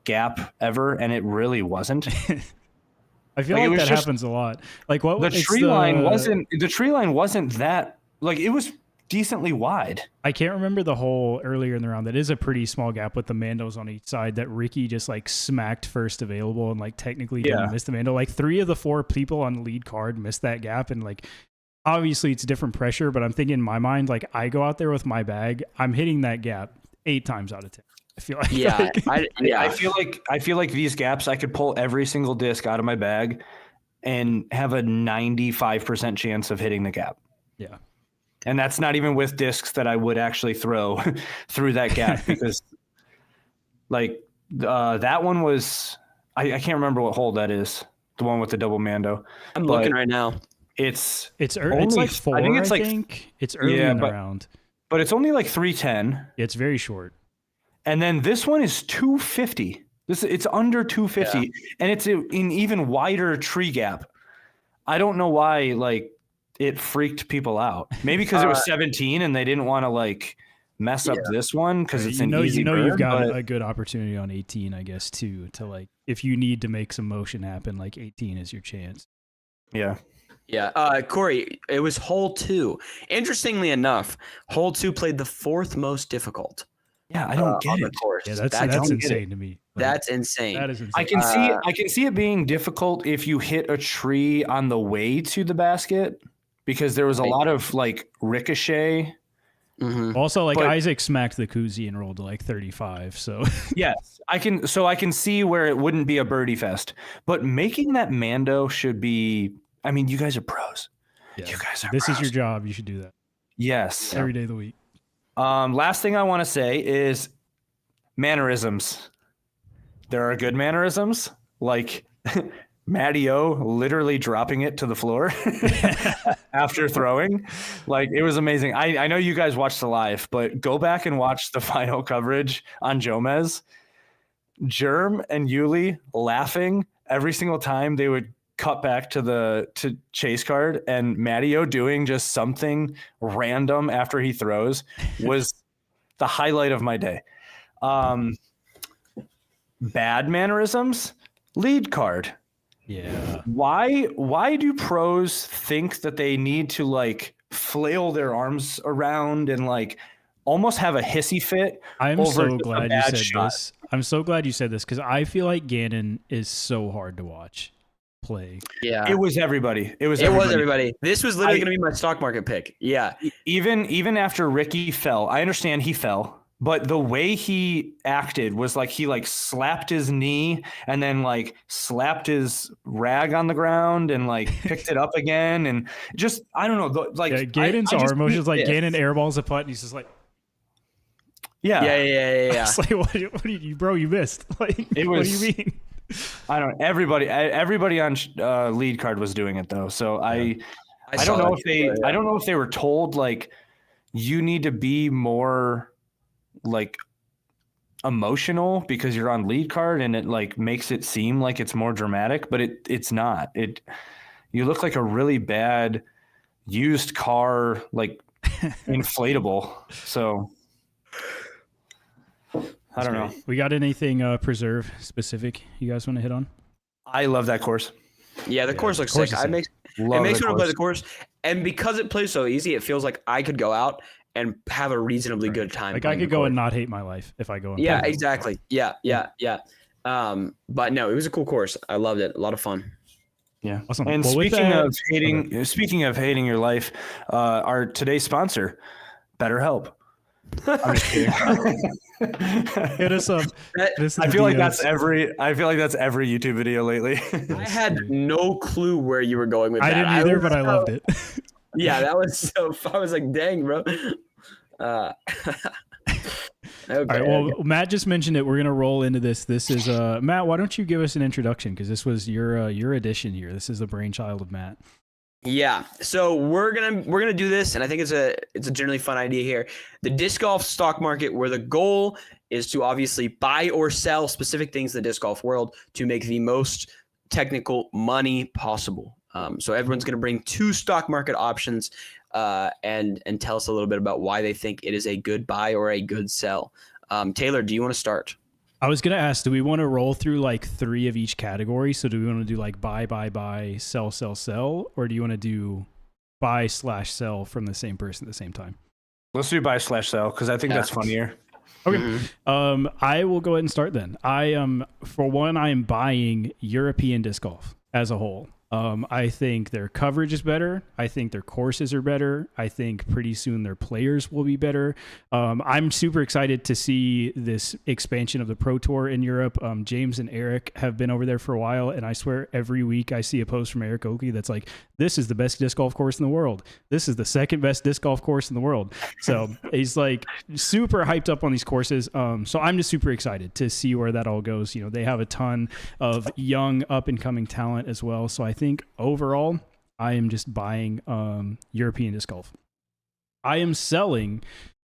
gap ever, and it really wasn't? I feel like that happens a lot. Like what the tree line wasn't that, like, it was decently wide. I can't remember the hole earlier in the round. That is a pretty small gap with the Mandos on each side that Ricky just like smacked first available and like technically didn't miss the Mando. Like 3 of the 4 people on the lead card missed that gap, and like obviously it's different pressure, but I'm thinking in my mind, like I go out there with my bag, I'm hitting that gap 8 times out of 10. I feel like I feel like these gaps I could pull every single disc out of my bag and have a 95% chance of hitting the gap. Yeah. And that's not even with discs that I would actually throw through that gap, because like that one was, I can't remember what hole that is. The one with the double Mando. I'm looking right now. It's like 4. I think it's early in the round, but it's only like 310. It's very short. And then this one is 250. It's under 250, and it's an even wider tree gap. I don't know why, like, it freaked people out. Maybe because it was 17 and they didn't want to like mess up this one because it's an easy you've got but a good opportunity on 18, I guess, too, to like if you need to make some motion happen, like 18 is your chance. Yeah. Yeah. Corey, it was hole 2. Interestingly enough, hole 2 played the 4th most difficult. Yeah, I don't get it. Course. Yeah, that's insane to me. Like, that's insane. That is insane. I can see it being difficult if you hit a tree on the way to the basket because there was a lot of like ricochet. Mm-hmm. Also, like Isaac smacked the koozie and rolled to like 35. So yes, I can see where it wouldn't be a birdie fest, but making that Mando should be. I mean, you guys are pros. yeah, you guys are. This pros. is your job. You should do that. Yes, every day of the week. Last thing I want to say is mannerisms. There are good mannerisms, like Matty O literally dropping it to the floor after throwing. Like, it was amazing. I know you guys watched the live, but go back and watch the final coverage on Jomez. Germ and Yuli laughing every single time they would cut back to chase card, and Matty O doing just something random after he throws was the highlight of my day. Bad mannerisms, lead card. Yeah. Why do pros think that they need to like flail their arms around and like almost have a hissy fit? I'm so glad you said this. I'm so glad you said this because I feel like Gannon is so hard to watch play. Yeah. It was everybody. It was everybody. This was literally going to be my stock market pick. Yeah. Even after Ricky fell, I understand he fell. But the way he acted was like he like slapped his knee and then like slapped his rag on the ground and like picked it up again and just I don't know like Ganon's arm motion is like Ganon airballs a putt and he's just like yeah. It's like what do you bro you missed like it was, what do you mean? I don't know. Everybody on lead card was doing it though. So I don't know if I don't know if they were told like you need to be more like emotional because you're on lead card and it like makes it seem like it's more dramatic, but it's not. You look like a really bad used car like inflatable. So I don't know. We got anything preserve specific you guys want to hit on? I love that course. Yeah, the course looks sick. It makes me want to play the course, and because it plays so easy, it feels like I could go out and have a reasonably good time. Like I could go and not hate my life if I go. And yeah, exactly. Yeah. But no, it was a cool course. I loved it. A lot of fun. Yeah. Awesome. And speaking of hating your life, our today's sponsor, BetterHelp. I'm just kidding. Hit us up. I feel like that's every YouTube video lately. I had no clue where you were going with that. I didn't either, but I loved it. Yeah, that was so fun. I was like, dang, bro. Okay. All right, well, Matt just mentioned it. We're gonna roll into this. This is Matt. Why don't you give us an introduction? Because this was your addition here. This is the brainchild of Matt. Yeah, so we're gonna do this, and I think it's a generally fun idea here. The disc golf stock market, where the goal is to obviously buy or sell specific things in the disc golf world to make the most technical money possible. So everyone's gonna bring 2 stock market options, and tell us a little bit about why they think it is a good buy or a good sell. Taylor, do you want to start? I was gonna ask, do we want to roll through like 3 of each category? So do we want to do like buy, sell, sell, or do you want to do buy/sell from the same person at the same time? Let's do buy/sell because I think that's funnier. Okay. Mm-hmm. I will go ahead and start then. I am buying European disc golf as a whole. I think their coverage is better. I think their courses are better. I think pretty soon their players will be better. I'm super excited to see this expansion of the Pro Tour in Europe. James and Eric have been over there for a while, and I swear every week I see a post from Eric Oakley that's like, this is the best disc golf course in the world. This is the second best disc golf course in the world. So he's like super hyped up on these courses. So I'm just super excited to see where that all goes. You know, they have a ton of young up and coming talent as well. So I think overall, I am just buying European disc golf. I am selling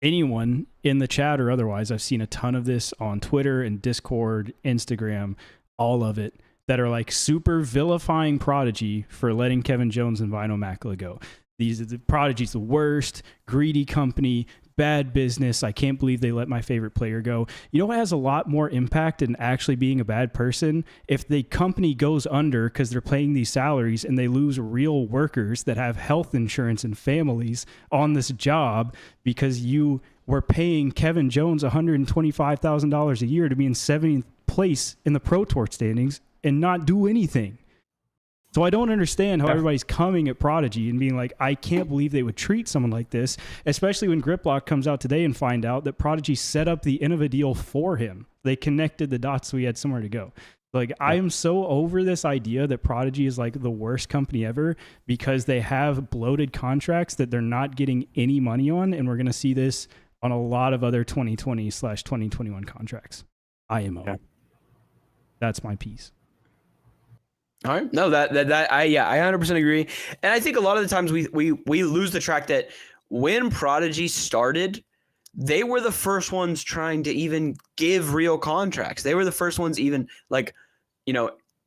anyone in the chat or otherwise. I've seen a ton of this on Twitter and Discord, Instagram, all of it, that are like super vilifying Prodigy for letting Kevin Jones and Vino Makla go. The Prodigy's the worst, greedy company, bad business. I can't believe they let my favorite player go. You know what has a lot more impact than actually being a bad person? If the company goes under because they're paying these salaries and they lose real workers that have health insurance and families on this job because you were paying Kevin Jones $125,000 a year to be in 70th place in the Pro Tour standings and not do anything. So I don't understand how everybody's coming at Prodigy and being like, I can't believe they would treat someone like this, especially when Griplock comes out today and find out that Prodigy set up the Innova deal for him. They connected the dots so he had somewhere to go. Like, I am so over this idea that Prodigy is like the worst company ever because they have bloated contracts that they're not getting any money on, and we're going to see this on a lot of other 2020/2021 contracts. IMO. Yeah. That's my piece. All right. No, I 100% agree. And I think a lot of the times we lose the track that when Prodigy started, they were the first ones trying to even give real contracts. They were the first ones even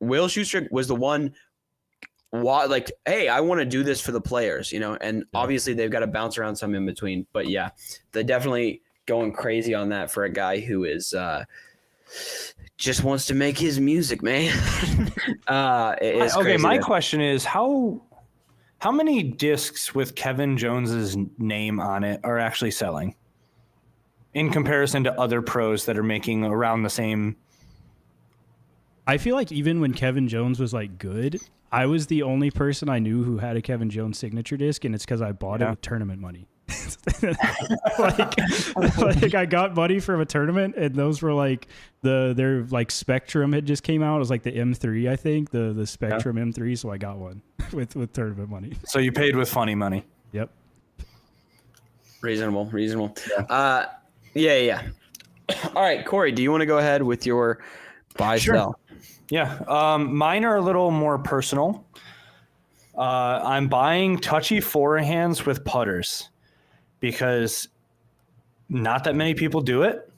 Will Schuster was the one like, hey, I want to do this for the players, and obviously they've got to bounce around some in between. But yeah, they're definitely going crazy on that for a guy who is just wants to make his music, man. Okay, my question is how many discs with Kevin Jones's name on it are actually selling in comparison to other pros that are making around the same? I feel like even when Kevin Jones was like good, I was the only person I knew who had a Kevin Jones signature disc, and it's because I bought it with tournament money. like I got money from a tournament, and those were like their like Spectrum had just came out. It was like the M3, I think, the Spectrum M3. So I got one with tournament money. So you paid with funny money. Yep. Reasonable. Yeah. All right, Corey, do you want to go ahead with your buy sell? Yeah. Mine are a little more personal. I'm buying touchy forehands with putters because not that many people do it.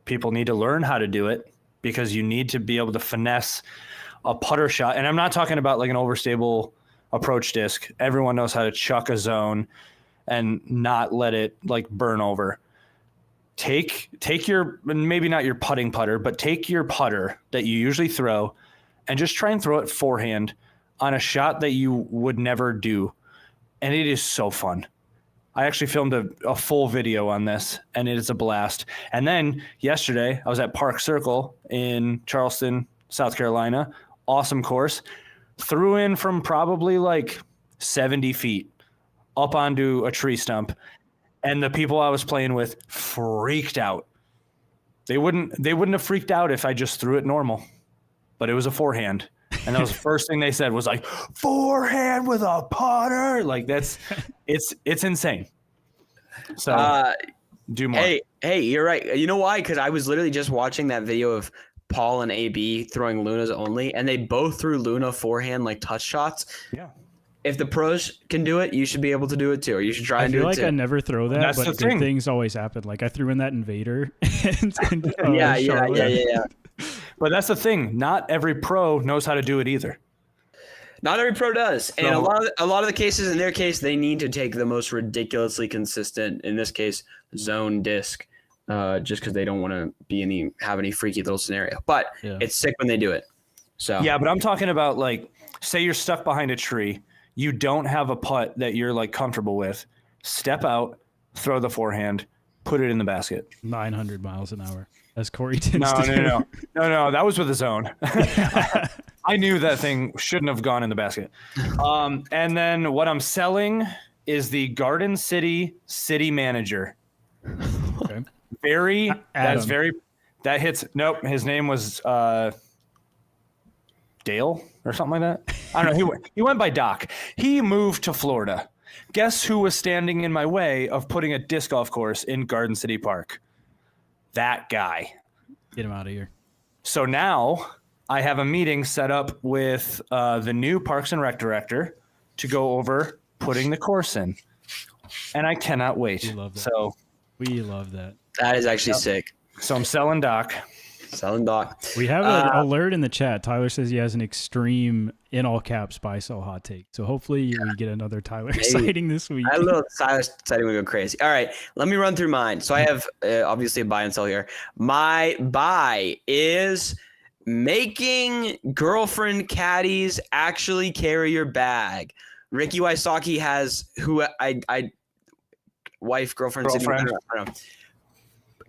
People need to learn how to do it because you need to be able to finesse a putter shot. And I'm not talking about like an overstable approach disc. Everyone knows how to chuck a zone and not let it like burn over. Take your, maybe not your putting putter, but take your putter that you usually throw and just try and throw it forehand on a shot that you would never do. And it is so fun. I actually filmed a full video on this, and it is a blast. And then yesterday, I was at Park Circle in Charleston, South Carolina. Awesome course. Threw in from probably like 70 feet up onto a tree stump. And the people I was playing with freaked out. They wouldn't have freaked out if I just threw it normal. But it was a forehand. And that was the first thing they said was like, forehand with a putter. Like it's insane. So do more. Hey, you're right. You know why? Because I was literally just watching that video of Paul and AB throwing Lunas only, and they both threw Luna forehand like touch shots. Yeah. If the pros can do it, you should be able to do it too. Or you should try and do it too. I feel like I never throw that, That's but good things always happen. Like I threw in that Invader. Yeah. But that's the thing. Not every pro knows how to do it either. Not every pro does. And a lot of the cases, in their case, they need to take the most ridiculously consistent, in this case, zone disc, just because they don't want to have any freaky little scenario. But it's sick when they do it. So yeah, but I'm talking about like, say you're stuck behind a tree. You don't have a putt that you're like comfortable with. Step out, throw the forehand, put it in the basket. 900 miles an hour. As Corey tends to do. No. That was with a zone. I knew that thing shouldn't have gone in the basket. And then what I'm selling is the Garden City Manager. Okay. That hits. Nope. His name was Dale or something like that. I don't know. He went by Doc. He moved to Florida. Guess who was standing in my way of putting a disc golf course in Garden City Park? That guy. Get him out of here. So now I have a meeting set up with the new Parks and Rec director to go over putting the course in. And I cannot wait. We love that. So we love that. That is actually sick. So I'm selling Doc. Selling Doc. We have an alert in the chat. Tyler says he has an extreme, in all caps, buy sell hot take. So hopefully we get another Tyler sighting this week. I love Tyler sighting. We go crazy. All right, let me run through mine. So I have obviously a buy and sell here. My buy is making girlfriend caddies actually carry your bag. Ricky Wysocki has girlfriend. I don't know,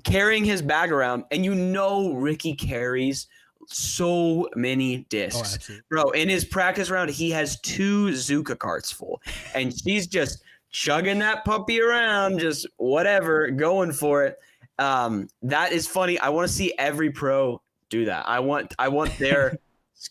carrying his bag around, and Ricky carries so many discs. Bro, in his practice round, he has 2 Zuka carts full, and she's just chugging that puppy around, just whatever, going for it. That is funny. I want to see every pro do that. I want their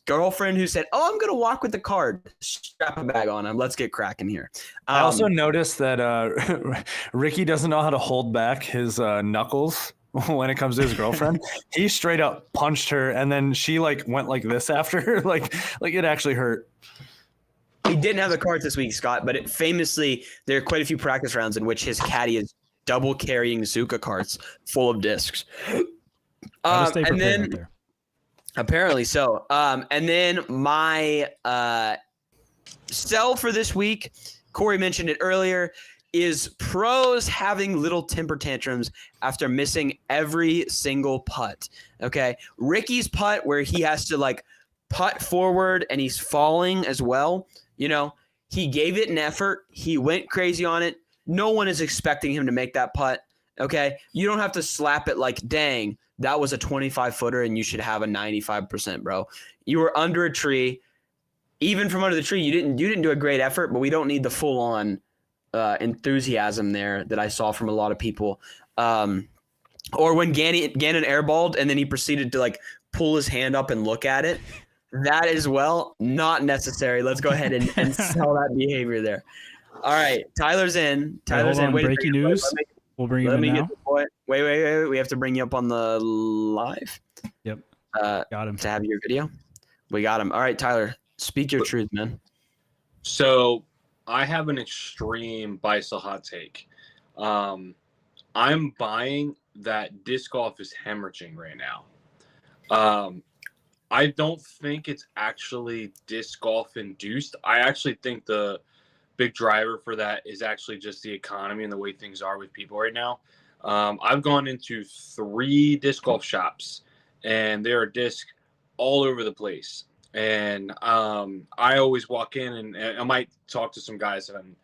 girlfriend who said, "Oh, I'm gonna walk with the card. Strap a bag on him. Let's get cracking here." I also noticed that Ricky doesn't know how to hold back his knuckles when it comes to his girlfriend. He straight up punched her, and then she went like this after her, like it actually hurt. He didn't have the cards this week, Scott, but famously there are quite a few practice rounds in which his caddy is double carrying Zuka carts full of discs. And then there. Apparently so. And then my sell for this week, Corey mentioned it earlier, is pros having little temper tantrums after missing every single putt. Okay. Ricky's putt where he has to putt forward and he's falling as well. He gave it an effort. He went crazy on it. No one is expecting him to make that putt. Okay. You don't have to slap it like, dang, that was a 25-footer and you should have a 95%, bro. You were under a tree. Even from under the tree, you didn't do a great effort, but we don't need the full-on enthusiasm there that I saw from a lot of people. Or when Gannon airballed and then he proceeded to pull his hand up and look at it. That as well, not necessary. Let's go ahead and sell that behavior there. All right, Tyler's in. Tyler's in. Breaking news. We'll bring you in now. Wait. We have to bring you up on the live. Yep. Got him. To have your video. We got him. All right, Tyler, speak your truth, man. So I have an extreme buy-sell hot take. I'm buying that disc golf is hemorrhaging right now. I don't think it's actually disc golf induced. I actually think the big driver for that is actually just the economy and the way things are with people right now. I've gone into 3 disc golf shops, and there are discs all over the place. And I always walk in, and I might talk to some guys, and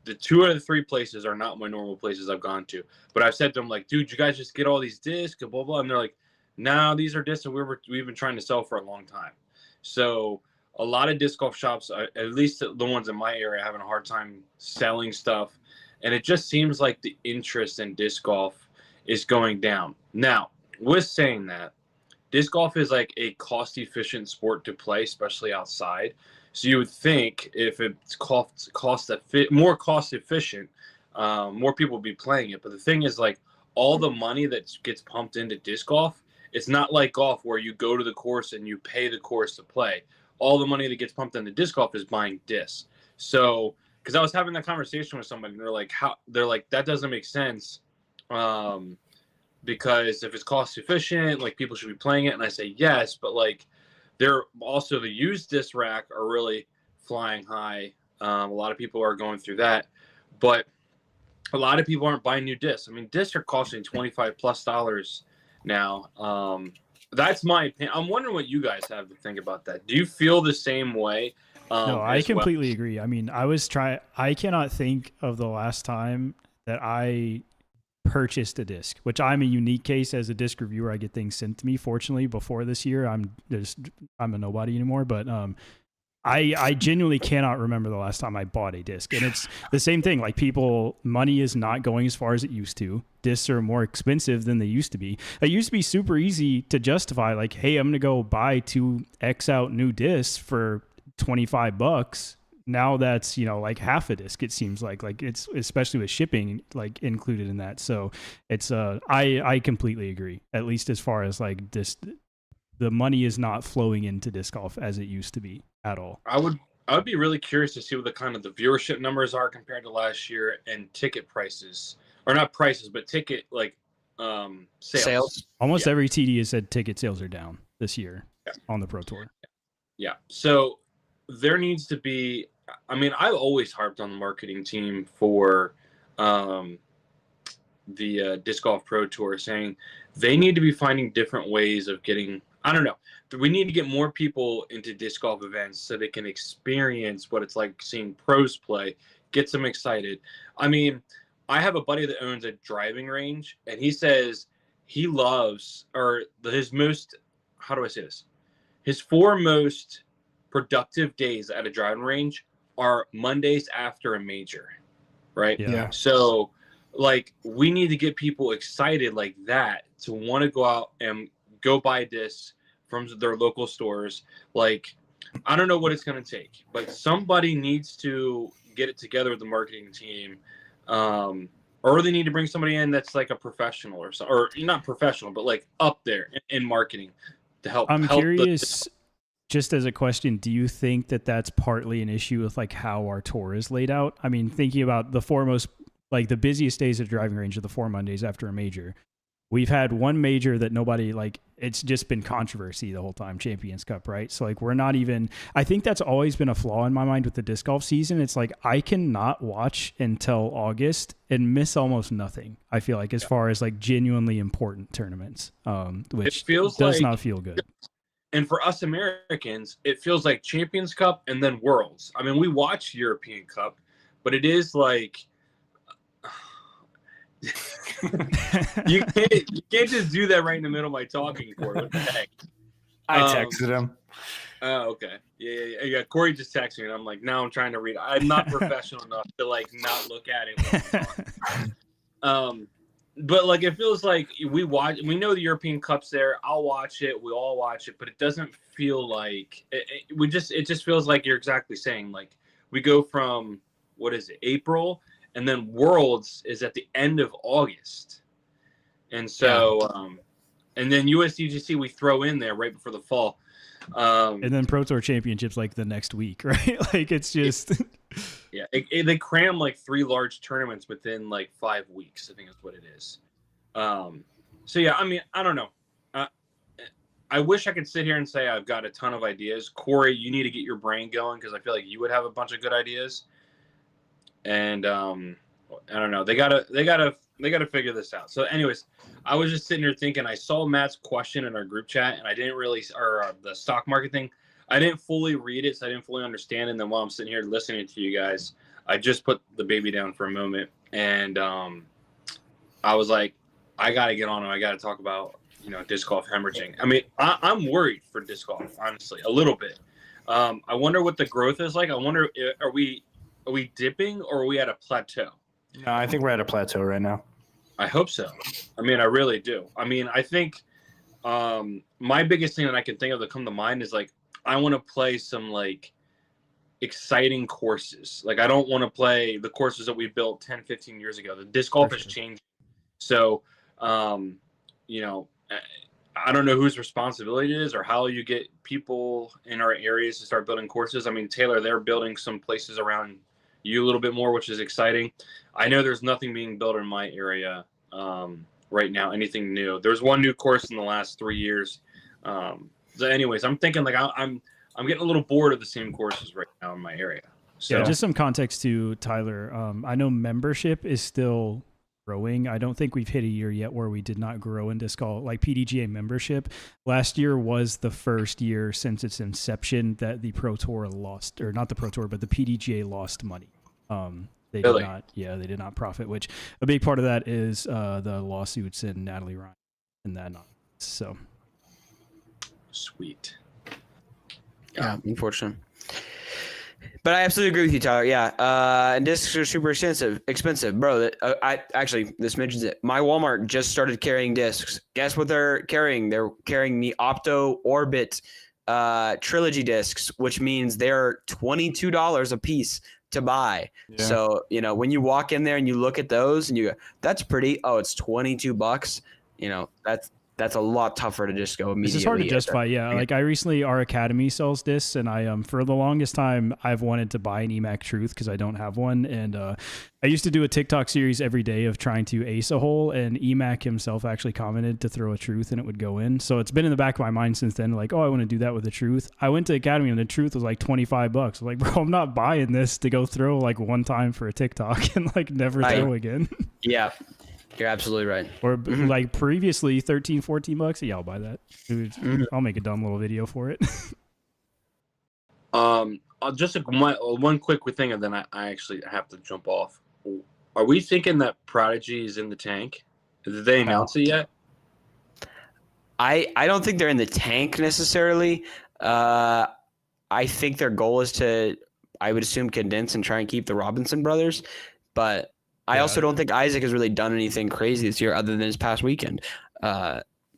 the 2 out of the 3 places are not my normal places I've gone to. But I've said to them, dude, you guys just get all these discs and blah, blah. And they're like, no, these are discs that we've been trying to sell for a long time. So a lot of disc golf shops, at least the ones in my area, are having a hard time selling stuff. And it just seems like the interest in disc golf is going down. Now, with saying that, disc golf is a cost-efficient sport to play, especially outside. So you would think if it's more cost-efficient, more people would be playing it. But the thing is, all the money that gets pumped into disc golf, it's not like golf where you go to the course and you pay the course to play. All the money that gets pumped into disc golf is buying discs. So, because I was having that conversation with somebody, and they're like, that doesn't make sense. Because if it's cost efficient, people should be playing it. And I say yes, but they're also the used disc rack are really flying high. A lot of people are going through that, but a lot of people aren't buying new discs. I mean, discs are costing $25+ now. That's my opinion. I'm wondering what you guys have to think about that. Do you feel the same way? No, I completely agree. I mean, I cannot think of the last time that I purchased a disc, which I'm a unique case as a disc reviewer. I get things sent to me. Fortunately, before this year, I'm a nobody anymore. But I genuinely cannot remember the last time I bought a disc. And it's the same thing. Money is not going as far as it used to. Discs are more expensive than they used to be. It used to be super easy to justify, hey, I'm going to go buy 2 X out new discs for $25. Now that's, half a disc, it seems like it's, especially with shipping, included in that. So it's, I completely agree, at least as far as the money is not flowing into disc golf as it used to be at all. I would be really curious to see what the viewership numbers are compared to last year and ticket prices, or not prices, but ticket Sales. Almost every TD has said ticket sales are down this year on the Pro Tour. Yeah. So there needs to be. I mean, I've always harped on the marketing team for the Disc Golf Pro Tour, saying they need to be finding different ways of getting. I don't know. We need to get more people into disc golf events so they can experience what it's like seeing pros play, get them excited. I mean, I have a buddy that owns a driving range, and he says he loves, or his most, how do I say this? His 4 most productive days at a driving range are Mondays after a major, right? Yeah. So, like, we need to get people excited like that to want to go out and go buy discs from their local stores. Like, I don't know what it's going to take, but somebody needs to get it together with the marketing team. Or they need to bring somebody in that's like a professional or not professional, but like up there in marketing to help. I'm curious, just as a question, do you think that that's partly an issue with like how our tour is laid out? I mean, thinking about the 4 most, like the busiest days at driving range are the 4 Mondays after a major. We've had one major that nobody, like, it's just been controversy the whole time, Champions Cup, right? So, like, we're not even, I think that's always been a flaw in my mind with the disc golf season. It's like, I cannot watch until August and miss almost nothing, I feel like, as far as, like, genuinely important tournaments, which does not feel good. And for us Americans, it feels like Champions Cup and then Worlds. I mean, we watch European Cup, but it is like, you can't just do that right in the middle of my talking, Corey. What the heck? I texted him. Oh, okay. Yeah. Corey just texted me, and I'm like, now I'm trying to read. I'm not professional enough to like not look at it. But like it feels like we know the European Cup's there. I'll watch it. We all watch it, but it doesn't feel like it just feels like you're exactly saying, like, we go from, what is it, April, and then Worlds is at the end of August. And so, and then USDGC we throw in there right before the fall. And then Pro Tour Championships like the next week, right? Like it's just... they cram like 3 large tournaments within like 5 weeks, I think is what it is. So yeah, I mean, I don't know. I wish I could sit here and say I've got a ton of ideas. Corey, you need to get your brain going because I feel like you would have a bunch of good ideas. And I don't know. They gotta figure this out. So, anyways, I was just sitting here thinking. I saw Matt's question in our group chat, and I didn't really, or the stock market thing. I didn't fully read it, so I didn't fully understand. And then while I'm sitting here listening to you guys, I just put the baby down for a moment, and I was like, I gotta get on it. I gotta talk about disc golf hemorrhaging. I mean, I'm worried for disc golf, honestly, a little bit. I wonder what the growth is like. I wonder, are we dipping or are we at a plateau? No, I think we're at a plateau right now. I hope so. I mean, I really do. I mean, I think my biggest thing that I can think of that come to mind is like, I want to play some like exciting courses. Like, I don't want to play the courses that we built 10, 15 years ago. The disc golf has changed. So, I don't know whose responsibility it is or how you get people in our areas to start building courses. I mean, Taylor, they're building some places around you a little bit more, which is exciting. I know there's nothing being built in my area right now, anything new. There's one new course in the last 3 years. So anyways, I'm thinking like I'm getting a little bored of the same courses right now in my area. So yeah, just some context to Tyler. I know membership is still growing. I don't think we've hit a year yet where we did not grow in disc golf. Like PDGA membership last year was the first year since its inception that the Pro Tour lost, or not the Pro Tour, but the PDGA lost money. They really? did not. Yeah, they did not profit. Which a big part of that is the lawsuits and Natalie Ryan and that. So sweet. Yeah, unfortunate. But I absolutely agree with you, Tyler. Yeah, and discs are super expensive, bro. This mentions it. My Walmart just started carrying discs. Guess what they're carrying? They're carrying the Opto Orbit Trilogy discs, which means they're $22 a piece to buy. Yeah. So when you walk in there and you look at those and you go, "That's pretty." Oh, it's $22. that's a lot tougher to just go immediately. This is hard to justify. Yeah. Like our academy sells discs, and I for the longest time I've wanted to buy an EMAC Truth because I don't have one. And I used to do a TikTok series every day of trying to ace a hole, and EMAC himself actually commented to throw a Truth and it would go in. So it's been in the back of my mind since then, like, oh, I want to do that with a Truth. I went to academy and the Truth was like $25. I was like, bro, I'm not buying this to go throw like one time for a TikTok and like never throw again. Yeah. You're absolutely right. Or like previously $13-14. Yeah, I'll buy that. Dude, I'll make a dumb little video for it. Just one quick thing, and then I actually have to jump off. Are we thinking that Prodigy is in the tank? Did they announce it yet? I don't think they're in the tank necessarily. I think their goal is to, I would assume, condense and try and keep the Robinson brothers, but I also don't think Isaac has really done anything crazy this year other than his past weekend.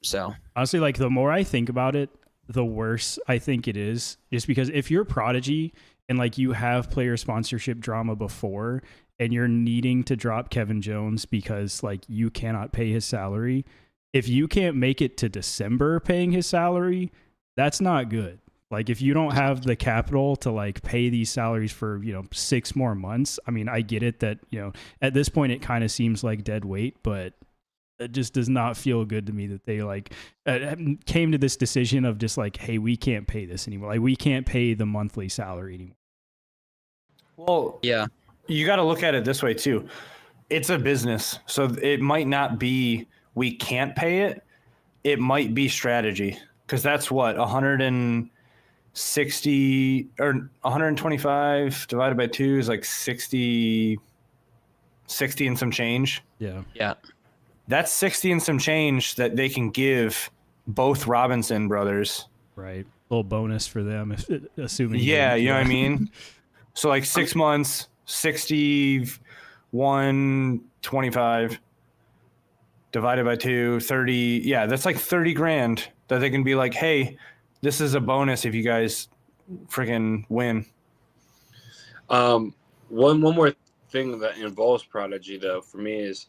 So honestly, like the more I think about it, the worse I think it is. Just because if you're Prodigy and like you have player sponsorship drama before and you're needing to drop Kevin Jones because like you cannot pay his salary, if you can't make it to December paying his salary, that's not good. Like if you don't have the capital to like pay these salaries for, 6 more months, I mean, I get it that, at this point it kind of seems like dead weight, but it just does not feel good to me that they like came to this decision of just like, hey, we can't pay this anymore. Like we can't pay the monthly salary anymore. Well, yeah, you got to look at it this way too. It's a business. So it might not be, we can't pay it. It might be strategy. Cause that's what 160 or 125 divided by 2 is like 60 and some change. Yeah. Yeah. That's 60 and some change that they can give both Robinson brothers. Right. A little bonus for them, assuming. Yeah. You know what I mean? So like 6 months, 61.25 divided by 2, 30. Yeah. That's like 30 grand that they can be like, hey, this is a bonus if you guys freaking win. One more thing that involves Prodigy, though, for me is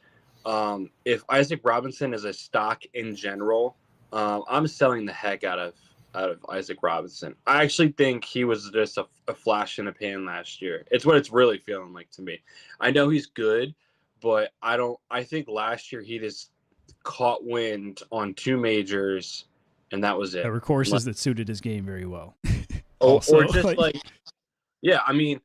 if Isaac Robinson is a stock in general, I'm selling the heck out of Isaac Robinson. I actually think he was just a flash in the pan last year. It's what it's really feeling like to me. I know he's good, but I think last year he just caught wind on 2 majors. And that was it. There were courses that suited his game very well. Or just yeah, I mean,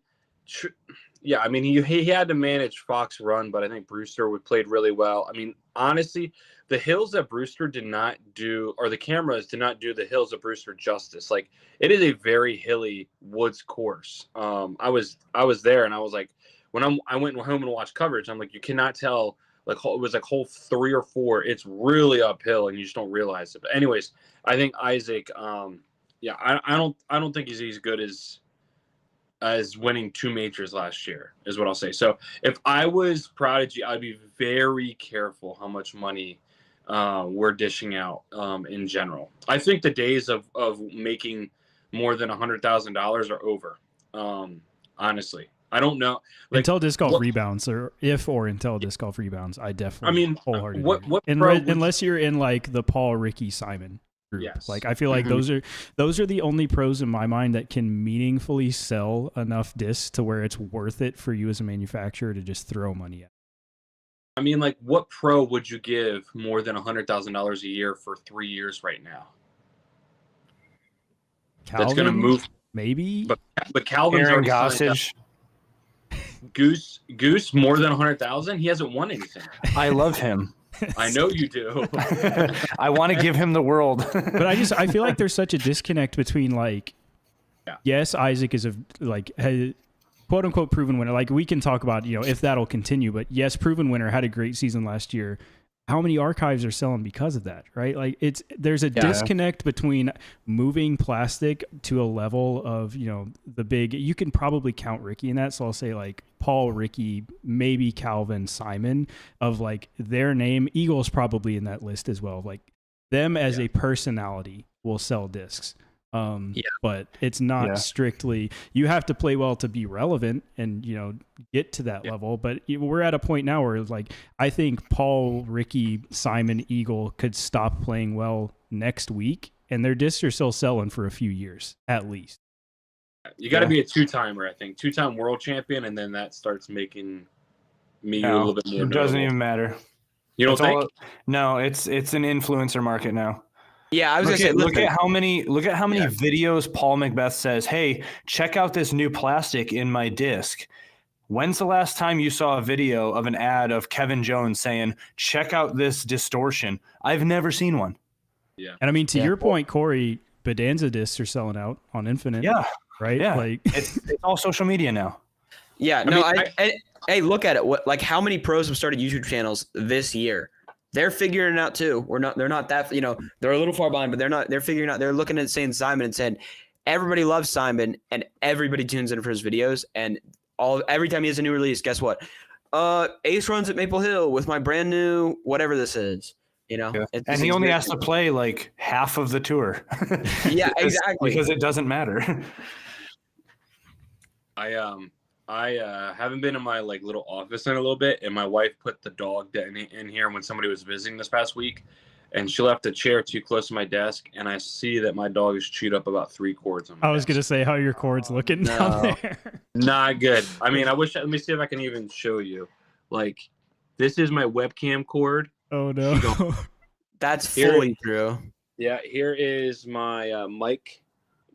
he had to manage Fox Run, but I think Brewster played really well. I mean, honestly, the hills that Brewster did not do, or the cameras did not do the hills of Brewster justice. Like it is a very hilly woods course. I was there, and I was like, when I went home and watched coverage, I'm like, you cannot tell. Like it was like hole 3 or 4. It's really uphill, and you just don't realize it. But anyways, I think Isaac. I don't think he's as good as winning 2 majors last year. Is what I'll say. So if I was Prodigy, I'd be very careful how much money we're dishing out in general. I think the days of making more than $100,000 are over. Honestly. I don't know. Like, until disc golf rebounds, until disc golf rebounds, I definitely wholeheartedly unless you're in like the Paul, Ricky, Simon group. Yes. Like I feel like those are the only pros in my mind that can meaningfully sell enough discs to where it's worth it for you as a manufacturer to just throw money at. I mean, like, what pro would you give more than $100,000 a year for 3 years right now? Calvin, that's going to move, maybe. But Calvin's Aaron Gossage. Goose more than 100,000. He hasn't won anything. I love him. I know you do. I want to give him the world. But I feel like there's such a disconnect between like, yes, Isaac is a quote unquote proven winner. Like we can talk about, if that'll continue, but yes, proven winner, had a great season last year. How many archives are selling because of that, right? Like there's a disconnect between moving plastic to a level of, the big, you can probably count Ricky in that. So I'll say like Paul, Ricky, maybe Calvin, Simon, of like their name. Eagle's probably in that list as well. Like them as a personality will sell discs. But it's not strictly, you have to play well to be relevant and, get to that level. But we're at a point now where like, I think Paul, Ricky, Simon, Eagle could stop playing well next week and their discs are still selling for a few years at least. You got to be a two-timer, I think. Two-time world champion, and then that starts making me a little bit more It doesn't even matter. You don't think? No, it's an influencer market now. Yeah, I was going to say, look at how many videos Paul Macbeth says, "Hey, check out this new plastic in my disc." When's the last time you saw a video of an ad of Kevin Jones saying, "Check out this distortion"? I've never seen one. Yeah. And I mean, to your point, Corey, Bedanza discs are selling out on Infinite. Yeah. Right? Yeah. Like it's all social media now. Yeah. No, hey, look at it. How many pros have started YouTube channels this year? They're figuring it out too. They're not that, they're a little far behind, but they're figuring out, they're looking at saying Simon and saying, everybody loves Simon and everybody tunes in for his videos. And every time he has a new release, guess what? Ace runs at Maple Hill with my brand new, whatever this is. And he only has to play like half of the tour. Yeah, exactly. Because it doesn't matter. I haven't been in my little office in a little bit, and my wife put the dog in here when somebody was visiting this past week, and she left a chair too close to my desk, and I see that my dog has chewed up about 3 cords on my I was going to say, how are your cords looking down there? Not good. I mean, let me see if I can even show you. This is my webcam cord. Oh, no. That's fully true. Yeah, here is my mic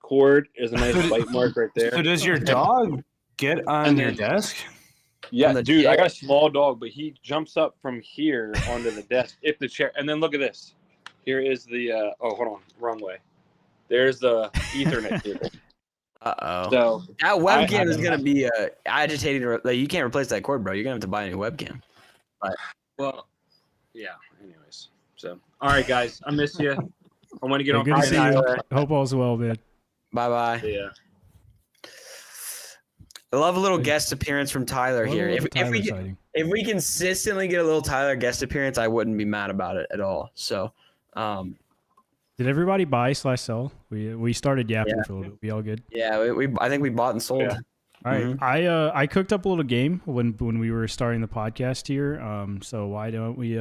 cord. There's a nice bite mark right there. So does your dog get on your desk? Yeah, dude, I got a small dog, but he jumps up from here onto the desk if the chair. And then look at this. Here is the hold on, wrong way. There's the Ethernet cable. Uh-oh. So that webcam is going to be agitating. You can't replace that cord, bro. You're going to have to buy a new webcam. But, well, yeah, anyways. So, all right, guys, I miss you. I want to get on good to see Friday. you. Hope all's well, man. Bye-bye. Yeah. I love a little guest appearance from Tyler here. If we consistently get a little Tyler guest appearance, I wouldn't be mad about it at all. So, did everybody buy / sell? We started yapping for a little bit. We all good? Yeah, I think we bought and sold. Yeah. All right. Mm-hmm. I cooked up a little game when we were starting the podcast here. So why don't we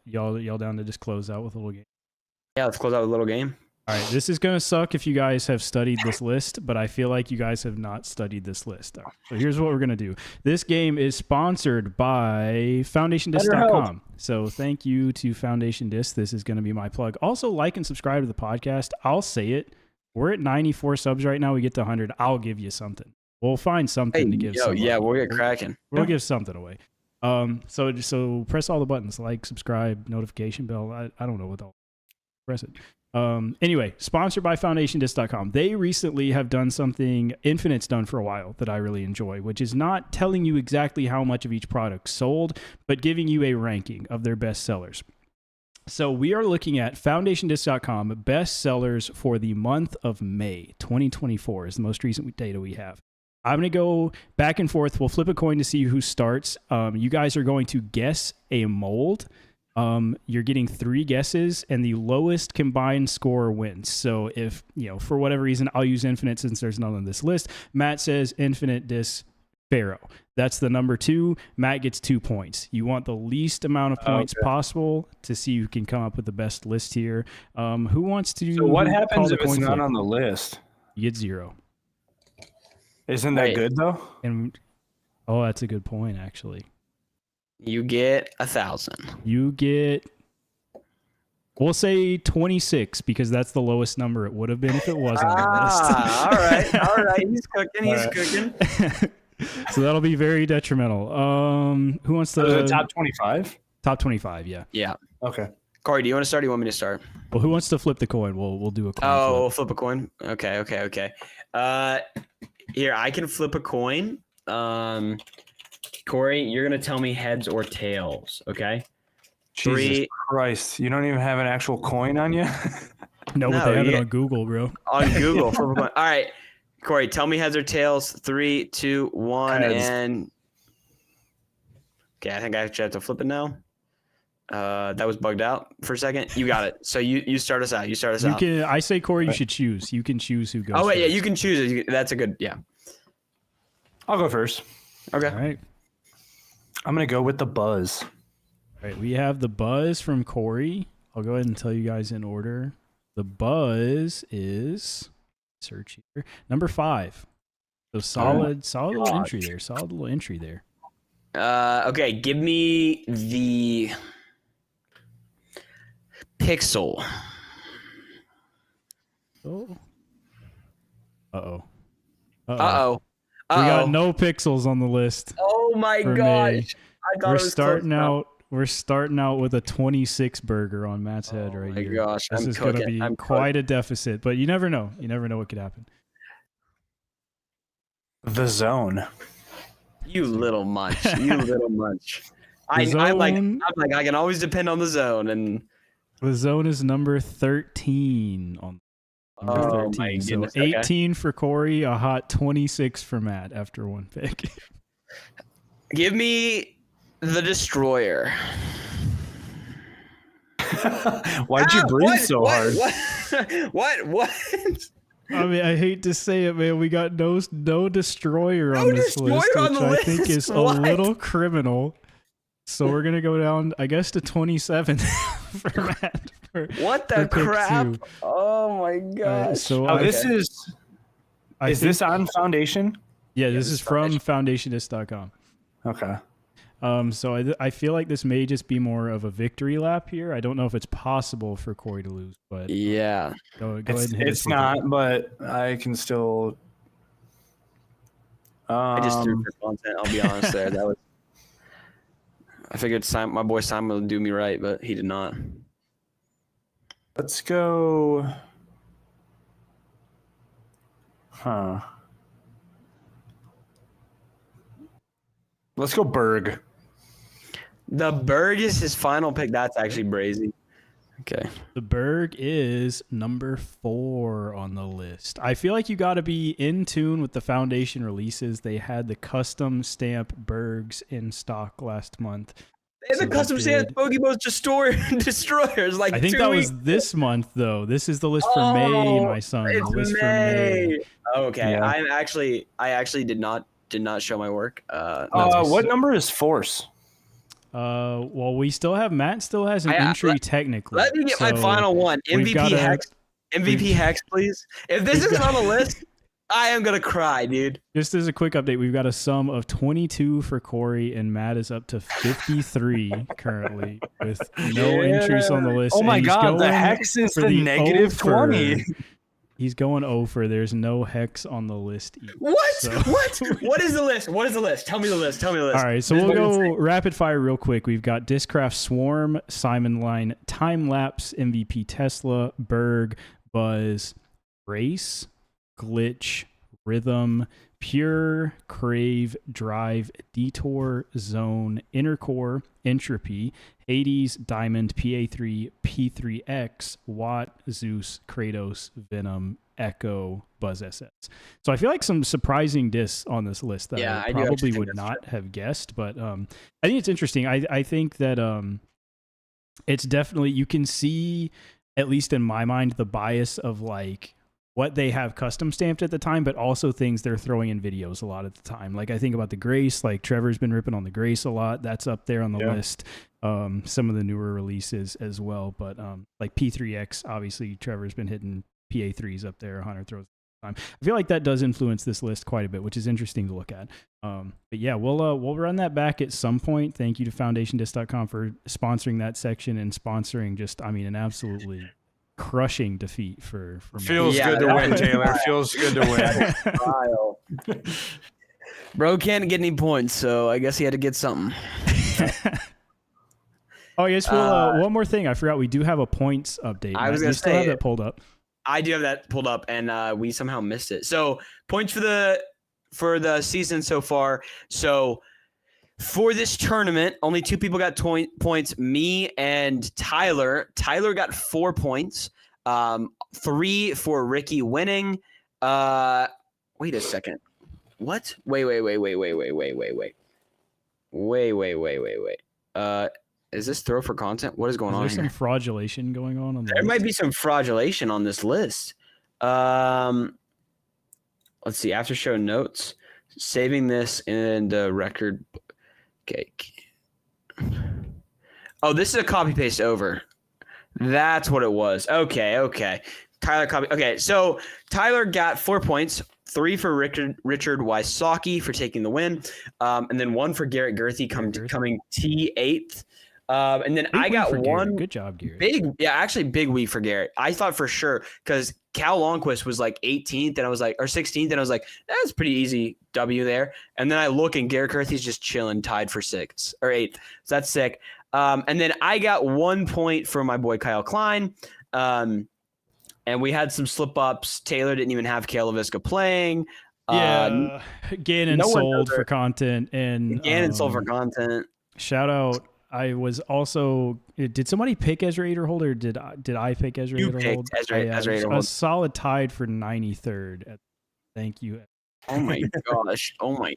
y'all down to just close out with a little game? Yeah, let's close out with a little game. All right, this is going to suck if you guys have studied this list, but I feel like you guys have not studied this list. So here's what we're going to do. This game is sponsored by FoundationDisc.com. So thank you to Foundation Disc. This is going to be my plug. Also, like and subscribe to the podcast. I'll say it. We're at 94 subs right now. We get to 100. I'll give you something. We'll find something to give. Yeah, we'll get cracking. We'll give something away. So press all the buttons, like, subscribe, notification bell. I don't know what I'll press it. Anyway, sponsored by FoundationDisc.com. They recently have done something Infinite's done for a while that I really enjoy, which is not telling you exactly how much of each product sold, but giving you a ranking of their best sellers. So we are looking at FoundationDisc.com best sellers for the month of May 2024 is the most recent data we have. I'm going to go back and forth. We'll flip a coin to see who starts. You guys are going to guess a mold. You're getting 3 guesses, and the lowest combined score wins. So if, for whatever reason, I'll use Infinite since there's none on this list. Matt says Infinite Disc Pharaoh. That's the number 2. Matt gets 2 points. You want the least amount of points possible to see who can come up with the best list here. Who wants to? So what happens if it's not on the list? You get 0. Isn't that good though? And that's a good point, actually. You get 1,000. You get, we'll say 26 because that's the lowest number it would have been if it wasn't on the list. All right. He's cooking. So that'll be very detrimental. Who wants to? Top 25? Top 25, yeah. Yeah. Okay. Corey, do you want to start or do you want me to start? Well, who wants to flip the coin? We'll do a coin flip. We'll flip a coin? Okay. Here, I can flip a coin. Corey, you're going to tell me heads or tails, okay? Jesus Christ. You don't even have an actual coin on you? No, but they have it on Google, bro. On Google. All right. Corey, tell me heads or tails. 3, 2, 1, heads. And... Okay, I think I actually have to flip it now. That was bugged out for a second. You got it. So you start us out. You start us You out. can. I say Corey, you should choose. You can choose who goes. Oh wait, first. yeah, you can choose it. That's a good. Yeah. I'll go first. Okay. All right. I'm gonna go with the buzz. All right. We have the buzz from Corey. I'll go ahead and tell you guys in order. The buzz is search here number 5. So solid little entry there. Solid little entry there. Okay. Give me the Pixel. Oh. Uh-oh. Uh-oh. We got no pixels on the list. Oh my for gosh. me. I thought We're it was starting close enough. out. We're starting out with a 26 burger on Matt's head right my here. gosh, This I'm is going to cooking. be I'm quite a deficit, but you never know. You never know what could happen. The Zone. You little munch. You little munch. I'm like I can always depend on the zone and The Zone is number 13 on number 13. my goodness. So 18 for Corey, a hot 26 for Matt after one pick. Give me the Destroyer. Why'd you breathe so hard? What? I mean, I hate to say it, man. We got no Destroyer on this list, on which the I think list? is a What? little criminal. So we're going to go down, I guess, to 27 for Matt. What the for pick crap? 2. Oh my gosh. So Oh, I- this is. I Is think- this on Foundation? Yeah, this is from Foundation. foundationist.com. Okay. So I feel like this may just be more of a victory lap here. I don't know if it's possible for Corey to lose, but Yeah. go ahead and hit It's us with not, it. but I can still. I just threw for content, I'll be honest there. That was I figured my boy Simon would do me right, but he did not. Let's go. Huh. Let's go Berg. The Berg is his final pick. That's actually brazy. Okay. The Berg is number 4 on the list. I feel like you got to be in tune with the Foundation releases. They had the custom stamp Bergs in stock last month. They had the custom stamp Pokemon's Destroyers like I think 2 that weeks. was this month, though. This is the list for May, my son. It's The list for May. Okay. Yeah. I actually did not show my work. What number is Force? Well, we still have Matt still has an entry technically. Let me get my So final one. we've MVP gotta- Hex. MVP Hex, please. If this isn't on the list, I am gonna cry, dude. Just as a quick update, we've got a sum of 22 for Corey, and Matt is up to 53 currently with no entries on the list. Oh my and he's God, the going Hex is for the negative over. 20. He's going over. There's no Hex on the list either. What? So- What? What is the list? What is the list? Tell me the list. Tell me the list. All right, so we'll go rapid fire real quick. We've got Discraft Swarm, Simon Line, Time Lapse, MVP Tesla, Berg, Buzz, Race, Glitch, Rhythm, Pure, Crave, Drive, Detour, Zone, Intercore, Entropy, Hades, Diamond, PA3, P3X, Watt, Zeus, Kratos, Venom, Echo, Buzz SS. So I feel like some surprising discs on this list that Yeah, I I do actually probably think would that's not have guessed, but I think it's interesting. I think that it's definitely, you can see, at least in my mind, the bias of like what they have custom stamped at the time, but also things they're throwing in videos a lot at the time. Like I think about the Grace, like Trevor's been ripping on the Grace a lot. That's up there on the list. Some of the newer releases as well, but like P3X, obviously Trevor's been hitting PA3s up there, 100 throws at the time. I feel like that does influence this list quite a bit, which is interesting to look at. But yeah, we'll run that back at some point. Thank you to FoundationDisc.com for sponsoring that section and sponsoring just, I mean, an absolutely crushing defeat for Feels Yeah, good to that win, was Taylor. Feels good to win. Kyle. Bro can't get any points, so I guess he had to get something. Oh, yes. Well, one more thing. I forgot we do have a points update. I was Matt, gonna you still have say- that pulled up. I do have that pulled up, and we somehow missed it. So points for the season so far. So for this tournament, only 2 people got points. Me and Tyler. Tyler got 4 points. 3 for Ricky winning. Wait a second. What? Wait. Is this throw for content? What is going Is on there here? some fraudulation going on the There list? might be some fraudulation on this list. Let's see. After show notes, saving this in the record. Okay. Oh, this is a copy paste over. That's what it was. Okay. Tyler copy. Okay, so Tyler got 4 points. 3 for Richard Wysocki for taking the win, and then 1 for Garrett Gerthy coming T8th. And then Big I got win for one. Garrett. Good job, Garrett. Big week for Garrett. I thought for sure because Cal Longquist was like 18th, and I was like, or 16th, and I was like, that's pretty easy W there. And then I look, and Garrett Gerthy's just chilling, tied for 6th or 8th. So that's sick. And then I got 1 point for my boy Kyle Klein. And we had some slip ups. Taylor didn't even have Kale LaVisca playing. Yeah, Gannon sold for content, and Gannon sold for content. Shout out! I was also. Did somebody pick Ezra Aderhold, or did I pick Ezra Aderhold? You picked Ezra Aderhold. A solid tied for 93rd. Thank you. Oh my gosh! Really,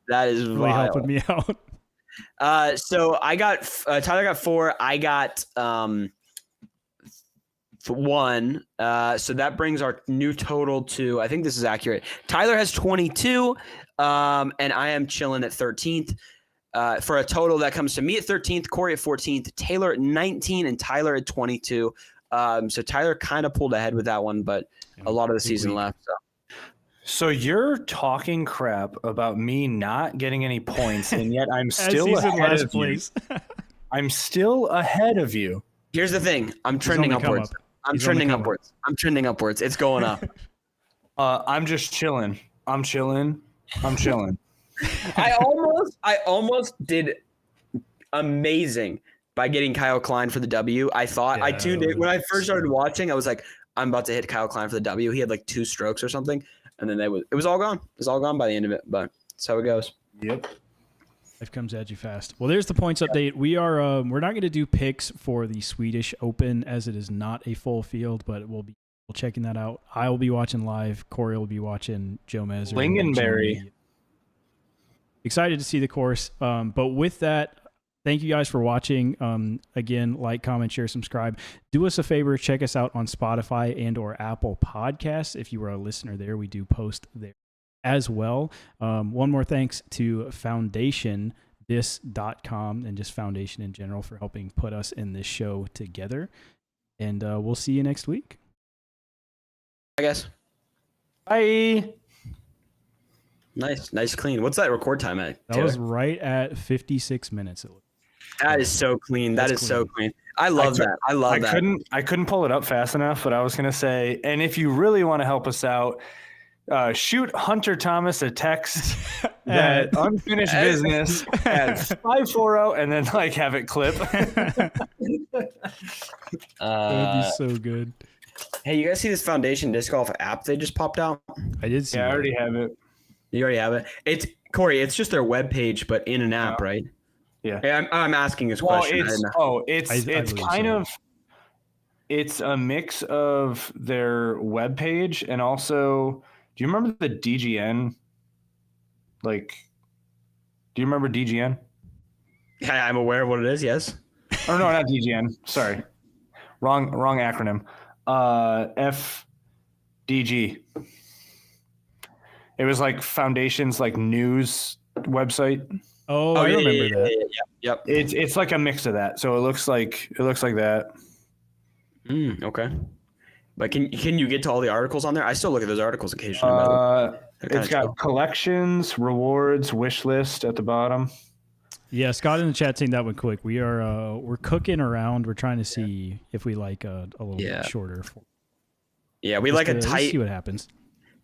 that is really helping me out. So I got Tyler got 4. I got 1. So that brings our new total to, I think this is accurate. Tyler has 22, and I am chilling at 13th. For a total that comes to me at 13th, Corey at 14th, Taylor at 19, and Tyler at 22. So Tyler kind of pulled ahead with that one, but a lot of the season left. So you're talking crap about me not getting any points, and yet I'm still ahead of you. I'm still ahead of you. Here's the thing. I'm trending upwards. I'm trending upwards. It's going up. I'm just chilling. I'm chilling. I almost did amazing by getting Kyle Klein for the W. I thought I tuned in when I first started watching. I was like, I'm about to hit Kyle Klein for the W. He had like 2 strokes or something, and then it was all gone. It was all gone by the end of it. But that's how it goes. Yep. Life comes at you fast. Well, there's the points update. We're not going to do picks for the Swedish Open as it is not a full field, but we'll be checking that out. I will be watching live. Corey will be watching Joe Mezer. Lingonberry. Excited to see the course. But with that, thank you guys for watching. Again, like, comment, share, subscribe. Do us a favor. Check us out on Spotify and or Apple Podcasts. If you are a listener there, we do post there as well. One more thanks to foundationthis.com and just Foundation in general for helping put us in this show together. And we'll see you next week. I guess. Bye. Nice, clean. What's that record time at? That was right at 56 minutes. That is so clean. That is so clean. I love that. I couldn't pull it up fast enough, but I was gonna say, and if you really want to help us out, shoot Hunter Thomas a text that unfinished business at 540 and then like have it clip. That would be so good. Hey, you guys see this Foundation Disc Golf app they just popped out? I did see. Yeah, I already have it. You already have it. It's Corey. It's just their webpage, but in an app, right? Yeah. I'm asking this question. It's kind of. It's a mix of their webpage and also. Do you remember the DGN? Like, do you remember DGN? Yeah, I'm aware of what it is. Yes. Oh no, not DGN. Sorry, wrong acronym. FDG. It was like Foundation's like news website. Oh, I remember that. Yep. It's like a mix of that. So it looks like that. Okay. But can you get to all the articles on there? I still look at those articles occasionally. It's got collections, rewards, wish list at the bottom. Yeah, Scott in the chat saying that one quick. We're cooking around. We're trying to see if we like a little bit shorter. Yeah, we like a tight. See what happens.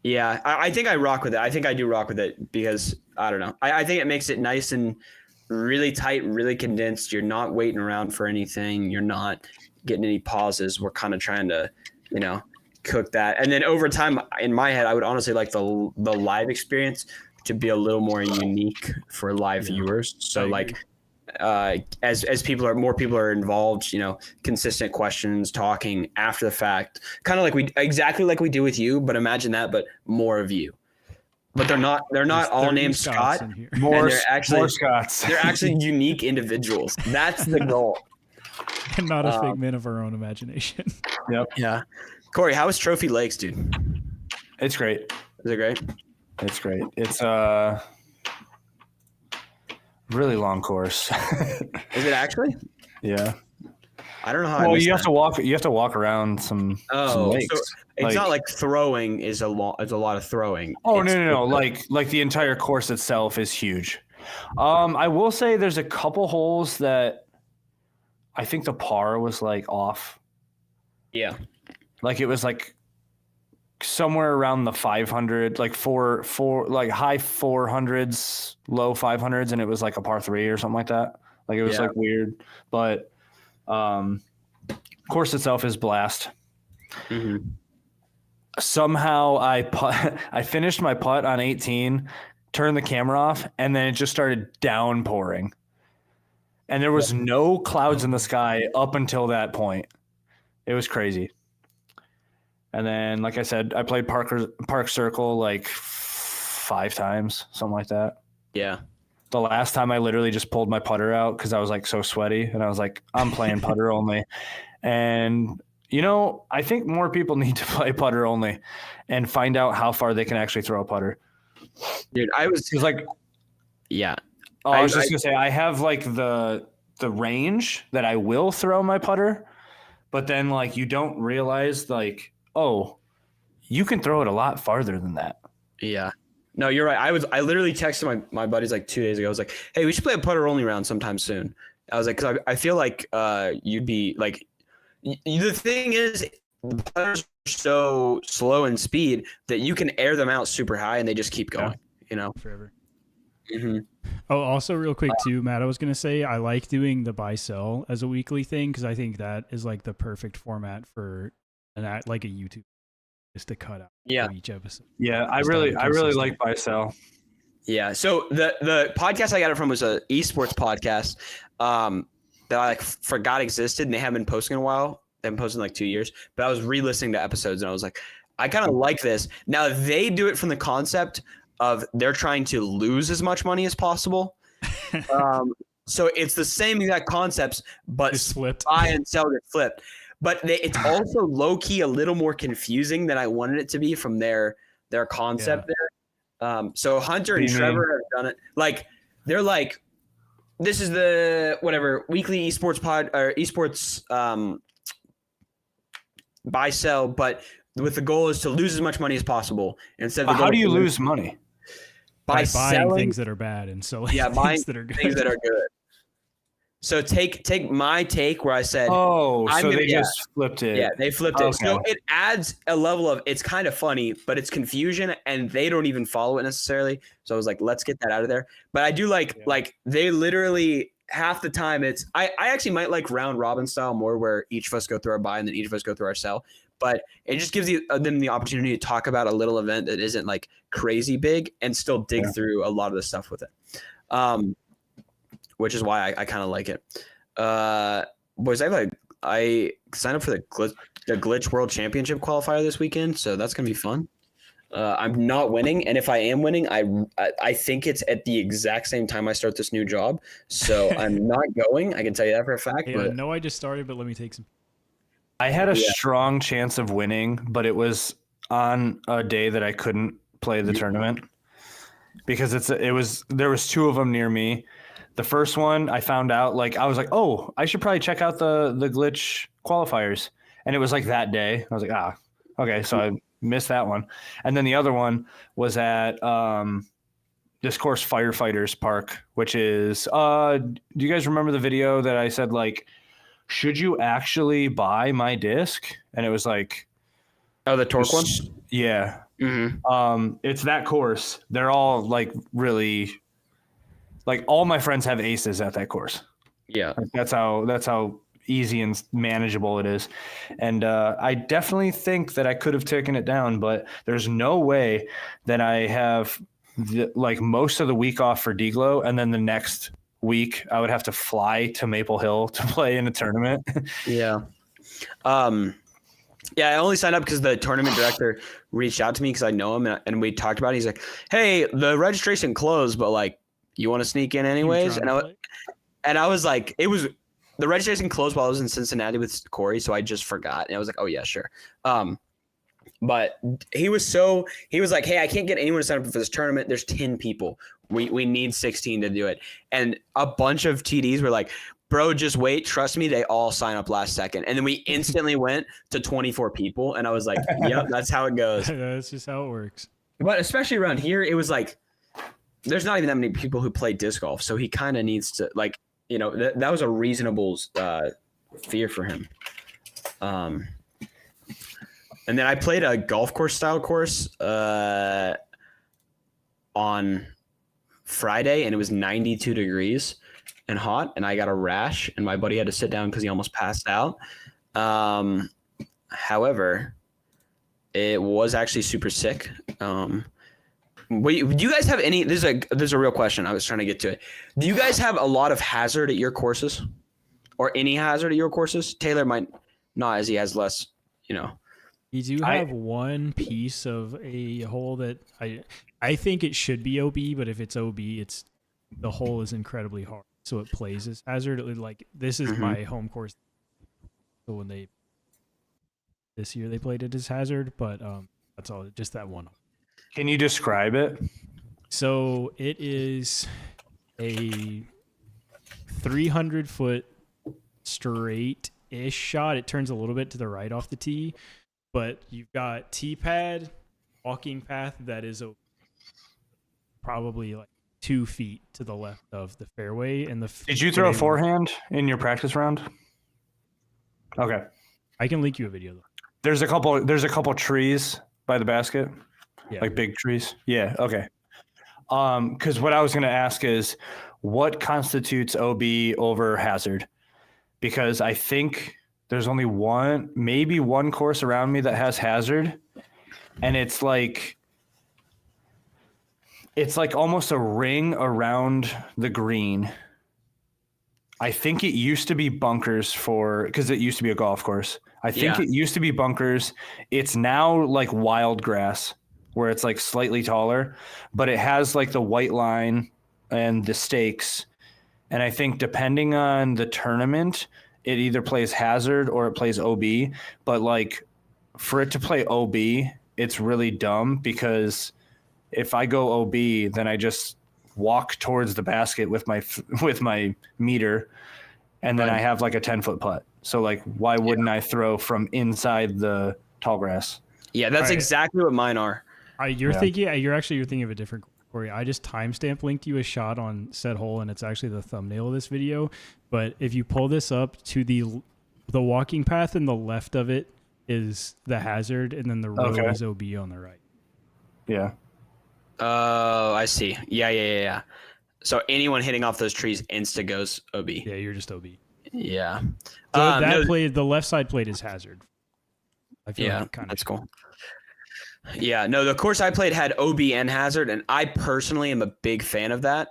Yeah, I think I rock with it. I think I do rock with it because I don't know. I think it makes it nice and really tight, really condensed. You're not waiting around for anything. You're not getting any pauses. We're kind of trying to, cook that. And then over time, in my head, I would honestly like the live experience to be a little more unique for live viewers. So like as more people are involved, consistent questions, talking after the fact, kind of exactly like we do with you, but imagine that, but more of you. but they're not There's all 30 named Scots Scott. in here. More, they're actually- more Scots. They're actually unique individuals. That's the goal. And not a figment of our own imagination. Yep. Yeah. Corey, how is Trophy Lakes, dude? It's great. Is it great? It's great. It's really long course. Is it actually? Yeah. I don't know how. Well, you have to walk. You have to walk around some lakes. So it's not like throwing is a lot. It's a lot of throwing. Oh, It's- no. Like the entire course itself is huge. I will say there's a couple holes that I think the par was like off. Yeah. Like it was like somewhere around the 500, like four, like high 400s, low 500s, and it was like a par 3 or something like that. Like it was like weird, but course itself is blast. Mm-hmm. Somehow I finished my putt on 18, turned the camera off, and then it just started downpouring. And there was no clouds in the sky up until that point. It was crazy. And then, like I said, I played Park Circle like 5 times, something like that. Yeah. The last time I literally just pulled my putter out because I was like so sweaty, and I was like, I'm playing putter only. And I think more people need to play putter only and find out how far they can actually throw a putter. Dude, I was like, yeah. I was just gonna say I have like the range that I will throw my putter, but then like you don't realize like, oh, you can throw it a lot farther than that. Yeah. No, you're right. I literally texted my buddies like 2 days ago. I was like, hey, we should play a putter only round sometime soon. I was like, because I feel like you'd be like, the thing is, the putters are so slow in speed that you can air them out super high and they just keep going, Forever. Mm-hmm. Oh, also real quick too, Matt, I was going to say, I like doing the buy sell as a weekly thing because I think that is like the perfect format for like a YouTube, just to cut out each episode. Yeah, I really like buy sell. Yeah. So the podcast I got it from was a esports podcast that I like forgot existed, and they haven't been posting in a while. They haven't posted in like 2 years. But I was re-listening to episodes, and I was like, I kind of like this. Now they do it from the concept of they're trying to lose as much money as possible. So it's the same exact concepts, but It's flipped. buy and sell get flipped. But it's also low key a little more confusing than I wanted it to be from their concept there. So Hunter and Trevor have done it. Like they're like, this is the whatever weekly esports pod or esports buy sell, but with the goal is to lose as much money as possible. Instead of how do you lose money? By buying selling things that are bad and selling buying things that are good. things that are good. So take my take where I said, they just flipped it. Yeah, they flipped it. So Okay. it adds a level of, it's kind of funny, but it's confusion and they don't even follow it necessarily. So I was like, let's get that out of there. But I do like they literally half the time I actually might like round robin style more where each of us go through our buy and then each of us go through our sell. But it just gives them the opportunity to talk about a little event that isn't like crazy big and still dig through a lot of the stuff with it. Which is why I kind of like it. Boys, I signed up for the Glitch World Championship qualifier this weekend, so that's gonna be fun. I'm not winning, and if I am winning, I think it's at the exact same time I start this new job, so I'm not going. I can tell you that for a fact. Hey, I know I just started, but let me take some. I had a strong chance of winning, but it was on a day that I couldn't play the tournament because there was 2 of them near me. The first one I found out, like, I was like, oh, I should probably check out the glitch qualifiers. And it was like that day. I was like, okay. So I missed that one. And then the other one was at this course, Firefighters Park, which is, do you guys remember the video that I said, like, should you actually buy my disc? And it was like, oh, the torque one? Yeah. Mm-hmm. It's that course. They're all like really, like all my friends have aces at that course. Yeah. Like, that's how easy and manageable it is. And I definitely think that I could have taken it down, but there's no way that I have like most of the week off for Deglow, and then the next week I would have to fly to Maple Hill to play in a tournament. Yeah. Yeah, I only signed up because the tournament director reached out to me because I know him and we talked about it. He's like, "Hey, the registration closed, but like, you want to sneak in anyways?" And I was like, the registration closed while I was in Cincinnati with Corey, so I just forgot. And I was like, "Oh yeah, sure." But he was like, "Hey, I can't get anyone to sign up for this tournament. There's 10 people. We need 16 to do it." And a bunch of TDs were like, "Bro, just wait. Trust me, they all sign up last second." And then we instantly went to 24 people. And I was like, "Yep, that's how it goes." That's just how it works. But especially around here, it was like, there's not even that many people who play disc golf. So he kind of needs to, like, you know, that was a reasonable fear for him. And then I played a golf course style course on Friday, and it was 92 degrees and hot, and I got a rash, and my buddy had to sit down because he almost passed out. However, it was actually super sick. Do you guys have any? This is a real question. I was trying to get to it. Do you guys have a lot of hazard at your courses, or any hazard at your courses? Taylor might not, as he has less. You know. You do have one piece of a hole that I think it should be OB, but if it's OB, the hole is incredibly hard, so it plays as hazard. Like this is my home course. So when this year they played it as hazard, but that's all. Just that one. Can you describe it? So it is a 300-foot straight-ish shot. It turns a little bit to the right off the tee. But you've got tee pad, walking path that is probably like 2 feet to the left of the fairway. And did you throw a forehand in your practice round? Okay, I can link you a video though. There's a couple trees by the basket, yeah, like big trees. Yeah, okay. Because what I was going to ask is, what constitutes OB over hazard? Because I think there's only maybe one course around me that has hazard, and it's like almost a ring around the green. I think it used to be bunkers because it used to be a golf course. I think it used to be bunkers. It's now like wild grass where it's like slightly taller, but it has like the white line and the stakes. And I think depending on the tournament, it either plays hazard or it plays OB, but like for it to play OB, it's really dumb because if I go OB, then I just walk towards the basket with my meter, and then I have like a 10-foot putt. So like, why wouldn't I throw from inside the tall grass? Yeah, that's exactly what mine are. You're thinking of a different Corey. I just timestamp linked you a shot on said hole, and it's actually the thumbnail of this video. But if you pull this up to the walking path, and the left of it is the hazard, and then the road is OB on the right. Yeah. Oh, I see. Yeah. So anyone hitting off those trees insta goes OB. Yeah, you're just OB. Yeah. So the left side played is hazard. I feel like that's cool. Yeah, no, the course I played had OB and hazard, and I personally am a big fan of that.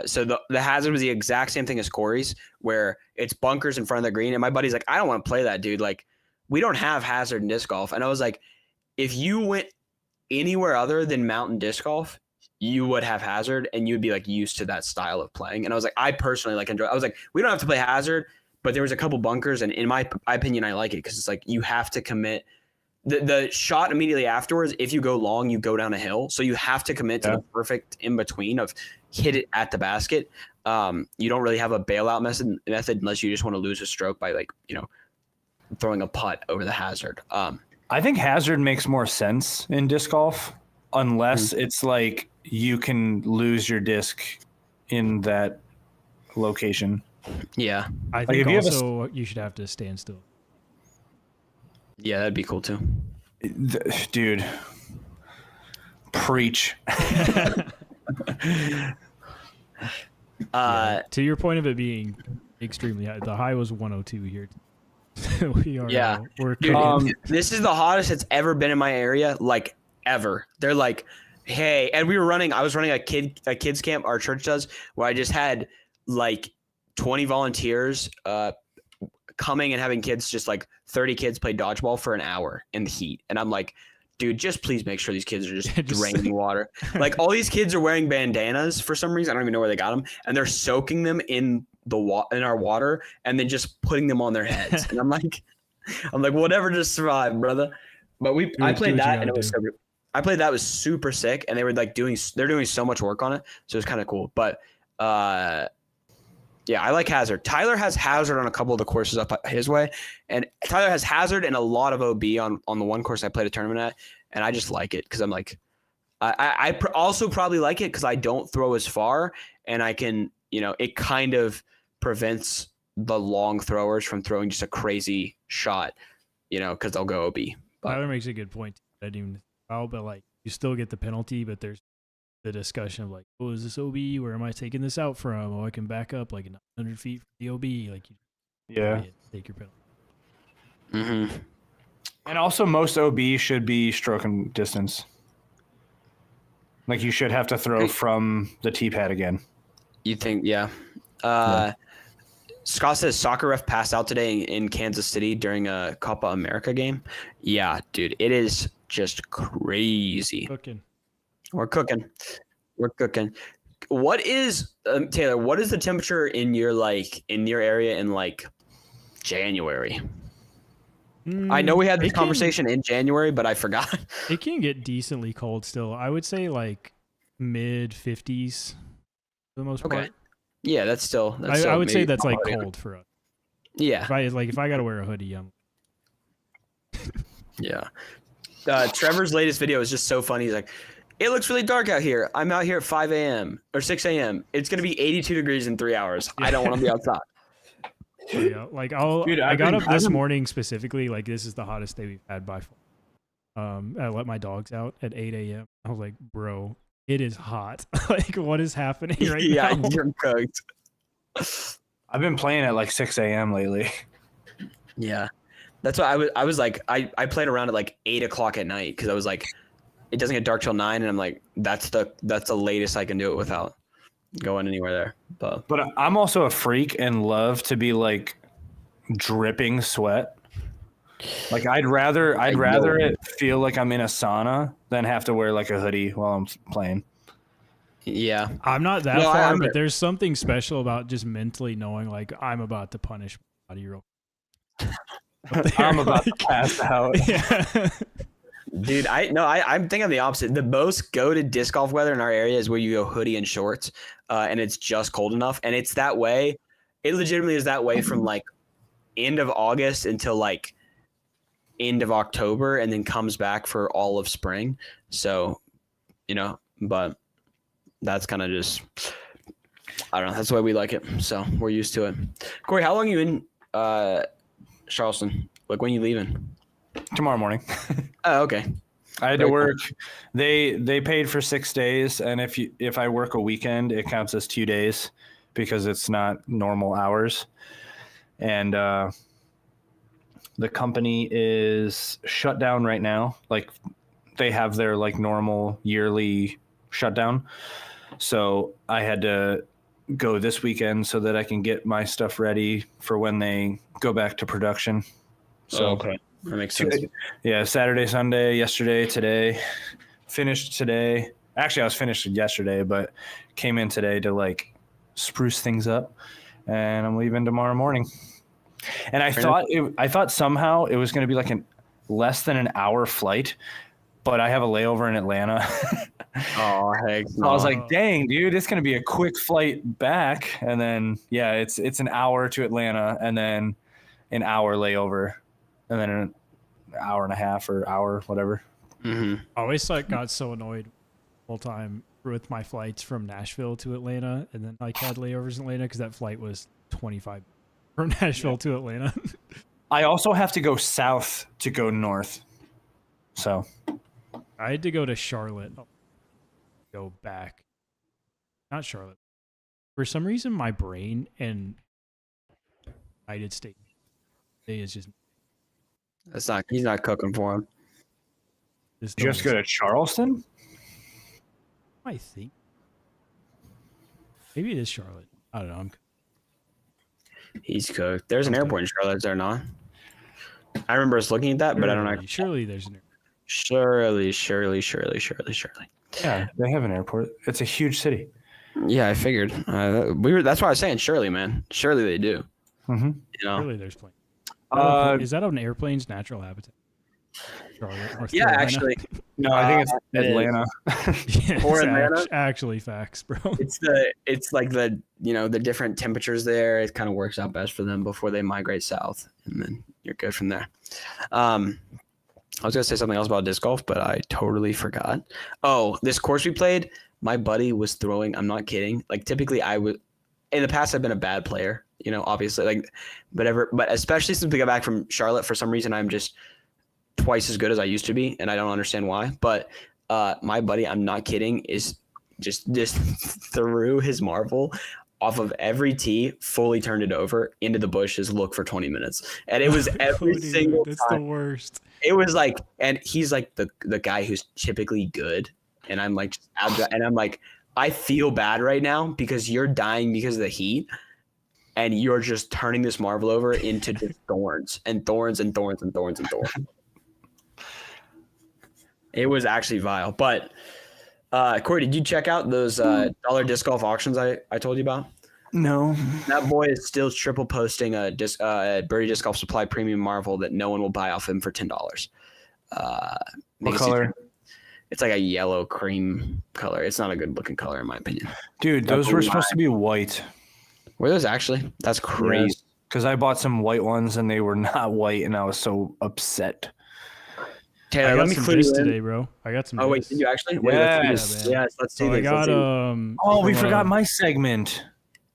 So the hazard was the exact same thing as Corey's, where it's bunkers in front of the green, and my buddy's like, I don't want to play that, dude. Like, we don't have hazard in disc golf. And I was like, if you went anywhere other than mountain disc golf, you would have hazard, and you'd be like used to that style of playing. And I was like, I personally like enjoy. I was like, we don't have to play hazard, but there was a couple bunkers, and in my opinion, I like it because it's like you have to commit. The shot immediately afterwards, if you go long, you go down a hill. So you have to commit to the perfect in between of hit it at the basket. You don't really have a bailout method unless you just want to lose a stroke by throwing a putt over the hazard. I think hazard makes more sense in disc golf unless it's like you can lose your disc in that location. Yeah. I think also you should have to stand still. Yeah, that'd be cool too. Dude, preach. To your point of it being extremely high, the high was 102 here. We are. We're Dude, this is the hottest it's ever been in my area, like ever. They're like, hey, and I was running a kids camp our church does, where I just had like 20 volunteers coming and having kids, just like 30 kids play dodgeball for an hour in the heat. And I'm like, dude, just please make sure these kids are just draining water. Like all these kids are wearing bandanas for some reason. I don't even know where they got them. And they're soaking them in in our water and then just putting them on their heads. And I'm like, whatever, just survive, brother. But I played that and it was I played that, was super sick, and they were like they're doing so much work on it, so it's kind of cool. But yeah, I like Hazard. Tyler has Hazard on a couple of the courses up his way, and Tyler has Hazard and a lot of OB on the one course I played a tournament at, and I just like it because I'm like, I also probably like it because I don't throw as far, and I can, it kind of prevents the long throwers from throwing just a crazy shot, because they'll go OB. But Tyler makes a good point. I didn't even foul, but like you still get the penalty, but there's the discussion of like, oh, is this OB? Where am I taking this out from? Oh, I can back up like 100 feet from the OB. Like, take your penalty. Mm-hmm. And also, most OB should be stroke and distance. Like you should have to throw from the tee pad again. You think, yeah. Scott says soccer ref passed out today in Kansas City during a Copa America game. Yeah, dude, it is just crazy. We're cooking. What is Taylor? What is the temperature in your area in like January? I know we had this conversation in January, but I forgot. It can get decently cold still. I would say like mid 50s for the most part. Yeah, that's still. I would say that's like cold for us. Yeah. If I got to wear a hoodie, Yeah. Trevor's latest video is just so funny. He's like, it looks really dark out here. I'm out here at 5 a.m. or 6 a.m. It's going to be 82 degrees in 3 hours. I don't want to be outside. Yeah, like I got up this morning specifically, like this is the hottest day we've had by far. I let my dogs out at 8 a.m. I was like, bro, it is hot. Like, what is happening right now? Yeah, you're cooked. I've been playing at like 6 a.m. lately. Yeah. That's why I was like, I played around at like 8 o'clock at night because I was like, it doesn't get dark till 9, and I'm like, that's the latest I can do it without going anywhere there. But I'm also a freak and love to be like dripping sweat. Like I'd rather it feel like I'm in a sauna than have to wear like a hoodie while I'm playing. Yeah. I'm not that far, but there's something special about just mentally knowing like I'm about to punish my body real quick. I'm about to pass out. Yeah. Dude, I'm thinking the opposite. The most goated disc golf weather in our area is where you go hoodie and shorts, and it's just cold enough. And it's that way. It legitimately is that way from like end of August until like end of October, and then comes back for all of spring. So, but that's kind of just, I don't know. That's the way we like it. So we're used to it. Corey, how long are you in Charleston? Like when you leaving? Tomorrow morning. Oh, okay. I had to work. They paid for 6 days, and if I work a weekend, it counts as 2 days because it's not normal hours. And the company is shut down right now. Like they have their like normal yearly shutdown. So I had to go this weekend so that I can get my stuff ready for when they go back to production. So okay. That makes sense. Yeah, Saturday, Sunday, yesterday, today. Finished today. Actually, I was finished yesterday, but came in today to like spruce things up, and I'm leaving tomorrow morning. And I thought somehow it was going to be like less than an hour flight, but I have a layover in Atlanta. Oh, heck no. So I was like, dang, dude, it's going to be a quick flight back, and then it's an hour to Atlanta, and then an hour layover. And then an hour and a half or hour, whatever. Mm-hmm. I always got so annoyed the whole time with my flights from Nashville to Atlanta, and then like had layovers in Atlanta because that flight was 25 from Nashville to Atlanta. I also have to go south to go north. So I had to go to Charlotte. Go back. Not Charlotte. For some reason, my brain and United States is just. He's not cooking for him. Just go to Charleston? I think. Maybe it is Charlotte. I don't know. He's cooked. There's an airport in Charlotte, is there not? I remember us looking at that, but I don't know. Surely there's an airport. Surely. Yeah, they have an airport. It's a huge city. Yeah, I figured. That's why I was saying surely, man. Surely they do. Mm-hmm. You know? Surely there's planes. Is that an airplane's natural habitat? Charlotte, North Yeah, Carolina? actually. No, I think it's Atlanta. Yeah, Or it's Atlanta? actually facts, bro. It's like the the different temperatures there. It kind of works out best for them before they migrate south, and then you're good from there. I was gonna say something else about disc golf, but I totally forgot. Oh, this course we played, my buddy was throwing. I'm not kidding. Like typically, I would. In the past, I've been a bad player. Obviously, like whatever. But especially since we got back from Charlotte, for some reason, I'm just twice as good as I used to be, and I don't understand why. But my buddy, I'm not kidding, is just threw his marble off of every tee, fully turned it over into the bushes, look for 20 minutes. And it was every single that's time. the worst. It was like, and he's like the guy who's typically good. And I'm like, I feel bad right now because you're dying because of the heat. And you're just turning this marble over into just thorns and thorns and thorns and thorns and thorns. It was actually vile. But Corey, did you check out those dollar disc golf auctions I told you about? No. That boy is still triple posting a Birdie Disc Golf Supply Premium Marvel that no one will buy off him for $10. What color? It's like a yellow cream color. It's not a good looking color in my opinion. Dude, those were supposed to be white. Were those actually? That's crazy. Because I bought some white ones and they were not white, and I was so upset. Taylor, let me some clue you discs in. today, bro. I got some. Oh wait, discs. did you actually? Yes. Yes, let's do So I this. got Oh, we forgot my segment.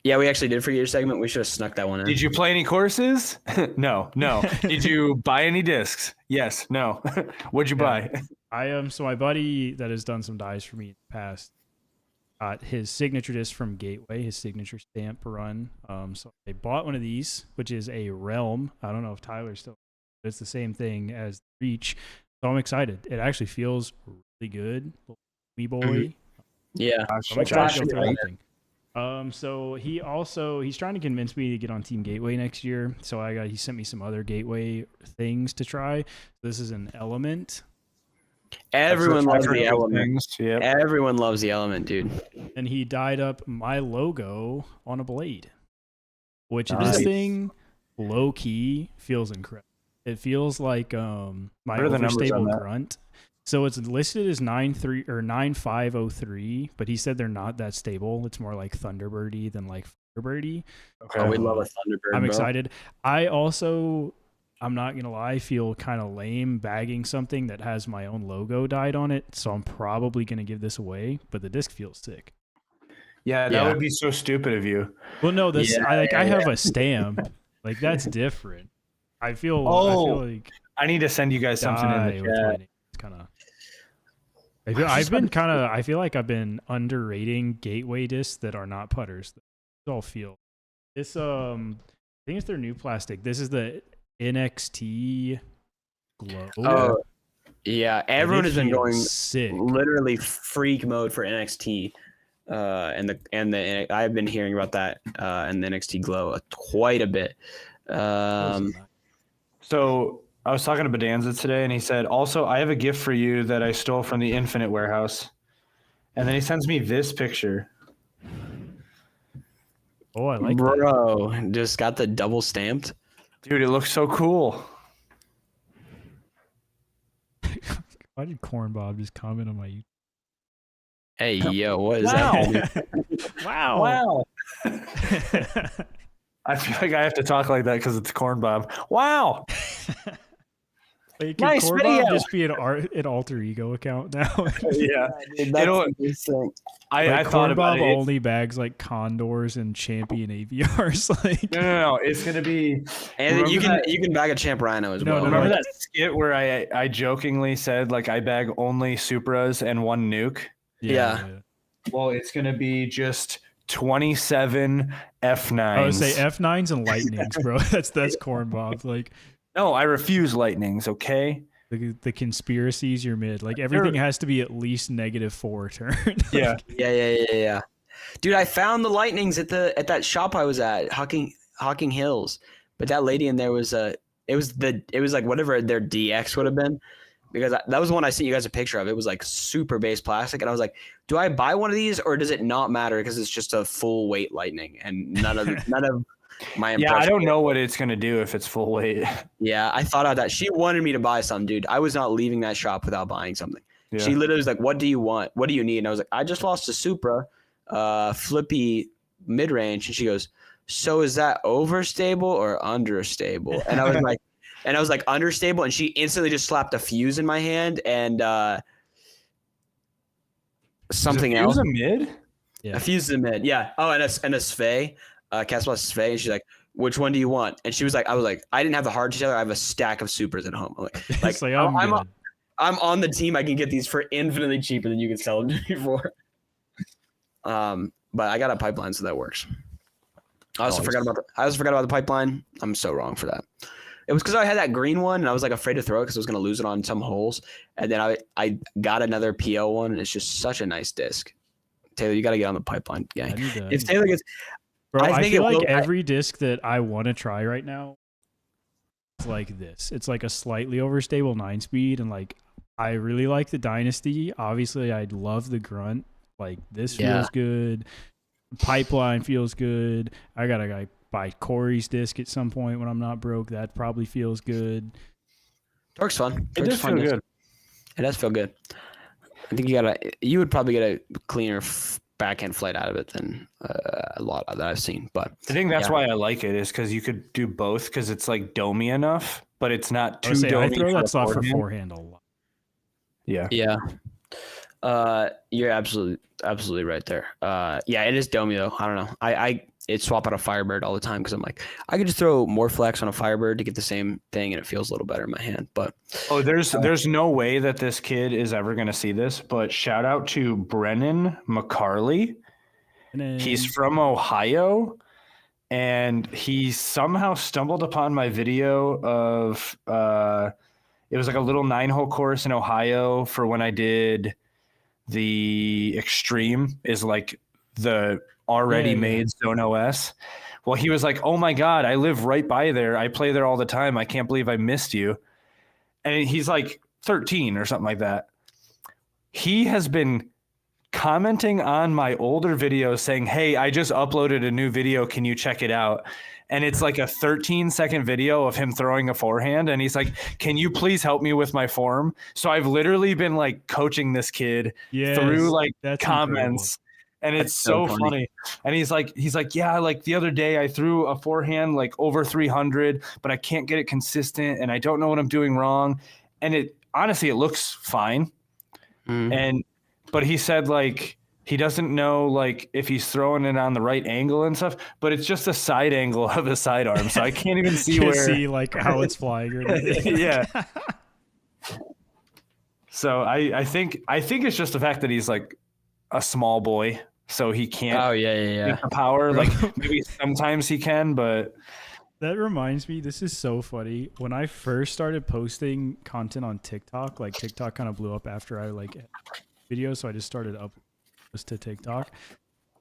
Yeah, we actually did forget your segment. We should have snuck that one in. Did you play any courses? No. Did you buy any discs? Yes. No. What'd you buy? So my buddy that has done some dies for me in the past got his signature disc from Gateway, his signature stamp run. So I bought one of these, which is a Realm. I don't know if Tyler's still, but it's the same thing as the Reach. So I'm excited. It actually feels really good. Wee boy. Mm-hmm. Yeah. I'm excited to go through everything. So he's trying to convince me to get on Team Gateway next year. So he sent me some other Gateway things to try. This is an Element. Everyone loves the Element. Yep. Everyone loves the Element, dude. And he dyed up my logo on a blade, which Nice. this thing low key feels incredible. It feels like my What are the numbers on overstable that? grunt. So it's listed as 9.3 or 9.503, but he said they're not that stable. It's more like Thunderbirdie than like Firebirdie. Okay. Oh, we love a Thunderbird. I'm bro. excited. I'm not gonna lie, feel kind of lame bagging something that has my own logo dyed on it. So I'm probably gonna give this away. But the disc feels sick. Yeah, that would be so stupid of you. Well, no, I have a stamp. Like that's different. I feel like I need to send you guys something in the chat. It's kind of. I feel like I've been underrating Gateway discs that are not putters. They all feel. This I think it's their new plastic. This is the NXT Glow. Oh, yeah. Everyone has been feels going sick. literally freak mode for NXT. And I've been hearing about that and the NXT Glow quite a bit. So I was talking to Bedanza today, and he said, also, I have a gift for you that I stole from the Infinite Warehouse. And then he sends me this picture. Oh, I like Bro, just got the double stamped. Dude, it looks so cool. that. Why did Corn Bob just comment on my YouTube? Hey, yo, what is Wow. that? Wow. Wow. I feel like I have to talk like that because it's Corn Bob. Wow. Like, can Nice Corn video. Bob just be an alter ego account now? Yeah. Dude, I thought Corn about Bob it. only bags like condors and champion AVRs. Like, No. It's going to be. And you Remember can bag a Champ Rhino as well. Remember like- that skit where I jokingly said, like, I bag only Supras and one nuke? Yeah. Well, it's going to be just 27 F9s. I would say F9s and lightnings, bro. That's Corn Bob. Like No, I refuse lightnings, okay? the conspiracies you're mid. Like everything has to be at least -4 turn. Yeah. Yeah. Dude, I found the lightnings at that shop I was at. Hocking Hills, but that lady in there was it was like whatever their DX would have been, because that was the one I sent you guys a picture of. It was like super base plastic, and I was like, do I buy one of these or does it not matter because it's just a full weight Lightning and none of my impression. Yeah, I don't know what it's gonna do if it's full weight. Yeah, I thought of that. She wanted me to buy some, dude. I was not leaving that shop without buying something. Yeah. She literally was like, "What do you want? What do you need?" And I was like, "I just lost a Supra, flippy mid range." And she goes, "So is that overstable or understable?" And I was like, understable. And she instantly just slapped a fuse in my hand and something else. A mid? Yeah. A fuse in mid. Yeah. Oh, and a Svei. Castle Svei, and she's like, "Which one do you want?" And she was like, "I didn't have the hard together. I have a stack of Supras at home." I'm like I'm on the team. I can get these for infinitely cheaper than you can sell them to me for. But I got a pipeline, so that works. I also forgot about the pipeline. I'm so wrong for that. It was because I had that green one, and I was like afraid to throw it because I was going to lose it on some holes. And then I got another PO one, and it's just such a nice disc. Taylor, you got to get on the pipeline gang. If Taylor gets. Bro, I feel like every disc that I want to try right now is like this. It's like a slightly overstable 9-speed, and like I really like the Dynasty. Obviously, I love the Grunt. Like this feels good. Pipeline feels good. I gotta buy Corey's disc at some point when I'm not broke. That probably feels good. Torque's fun. It does feel good. It does feel good. I think you would probably get a cleaner backhand flight out of it than a lot that I've seen. But I think that's why I like it, is because you could do both, because it's like domey enough, but it's not too domey. I throw that stuff for forehand a lot. Yeah. Yeah. You're absolutely right there. Yeah, it is domey though. I don't know. I swap out a Firebird all the time because I'm like, I could just throw more flex on a Firebird to get the same thing, and it feels a little better in my hand. But there's no way that this kid is ever going to see this, but shout out to Brennan McCarley. He's from Ohio, and he somehow stumbled upon my video of it was like a little 9-hole course in Ohio for when I did the Extreme, is like the already made Zone OS. Well, he was like, "Oh my God, I live right by there. I play there all the time. I can't believe I missed you." And he's like 13 or something like that. He has been commenting on my older videos saying, "Hey, I just uploaded a new video. Can you check it out?" And it's like a 13-second video of him throwing a forehand. And he's like, "Can you please help me with my form?" So I've literally been like coaching this kid through like comments. Incredible. And it's so funny. And he's like, "Yeah, like the other day I threw a forehand like over 300, but I can't get it consistent, and I don't know what I'm doing wrong." And it honestly, it looks fine. But he said like he doesn't know like if he's throwing it on the right angle and stuff, but it's just a side angle of the sidearm, so I can't even see like how it's flying or anything. Yeah. So I think it's just the fact that he's like a small boy, so he can't. Oh yeah. Get the power. Like maybe sometimes he can, but that reminds me. This is so funny. When I first started posting content on TikTok, like TikTok kind of blew up after I like videos, so I just started up to TikTok.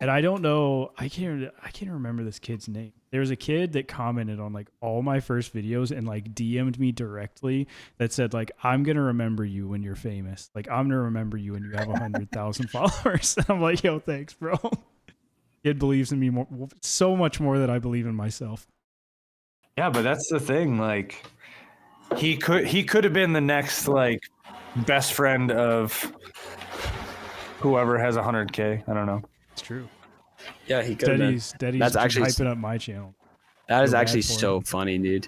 And I don't know, I can't remember this kid's name. There was a kid that commented on like all my first videos and like DM'd me directly that said like, "I'm going to remember you when you're famous. Like I'm going to remember you when you have 100,000 followers." And I'm like, "Yo, thanks, bro." Kid believes in me so much more than I believe in myself. Yeah, but that's the thing. Like he could have been the next like best friend of whoever has 100K. I don't know. It's true. Yeah, he could. Steady's that's actually hyping up my channel. That is actually so funny, dude.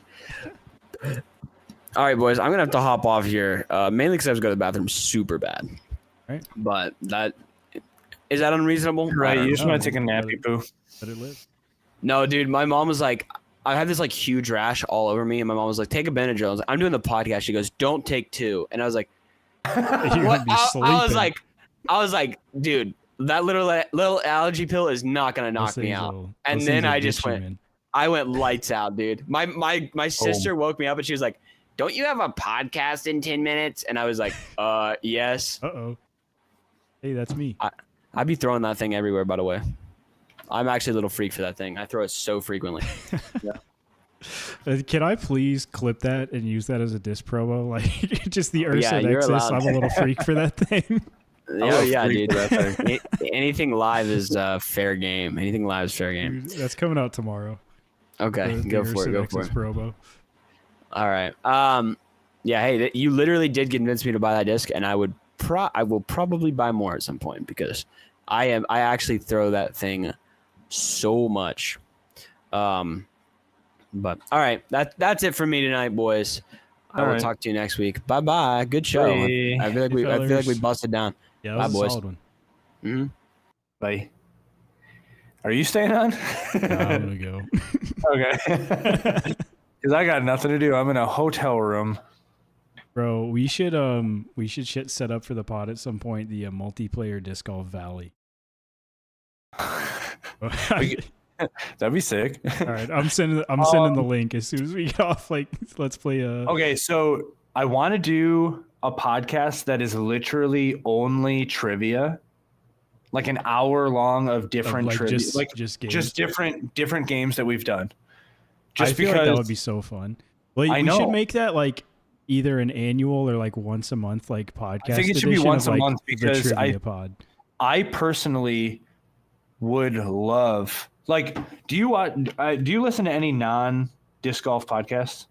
All right, boys, I'm gonna have to hop off here, mainly because I have to go to the bathroom super bad. Right. But is that unreasonable? Right. You just want to take a nappy poo. Let it live. No, dude. My mom was like, I had this like huge rash all over me, and my mom was like, "Take a Benadryl." I was like, "I'm doing the podcast." She goes, "Don't take 2." And I was like, "What?" I was like, dude, that little allergy pill is not gonna knock me out. And then I just went lights out, dude. My sister woke me up and she was like, "Don't you have a podcast in 10 minutes?" And I was like, yes. Uh-oh. Hey, that's me. I'd be throwing that thing everywhere, by the way. I'm actually a little freak for that thing. I throw it so frequently. Can I please clip that and use that as a disc promo? Like just the Ursa Yeah, you're Nexus. allowed. I'm a little freak for that thing. Oh yeah, dude. Anything live is fair game. Anything live is fair game. Dude, that's coming out tomorrow. Okay, go for it. Go for it. Promo. All right. Yeah. Hey, you literally did convince me to buy that disc, and I will probably buy more at some point because I actually throw that thing so much. But all right, that's it for me tonight, boys. I will talk to you next week. Bye bye. Good show. Bye. I feel like we busted down. Yeah, that was Bye, a boys. solid one. Mm-hmm. Bye. Are you staying on? I'm gonna go. Okay. Because I got nothing to do. I'm in a hotel room. Bro, we should set up for the pod at some point the multiplayer disc golf valley. That'd be sick. All right, I'm sending the link as soon as we get off. Like, let's play. Okay, so I want to do a podcast that is literally only trivia, like an hour long of different like trivia, just games. just different games that we've done. I feel like that would be so fun. Well, we should make that like either an annual or like once a month like podcast. I think it should be once a month because I personally would love. Like, do you listen to any non-disc golf podcasts?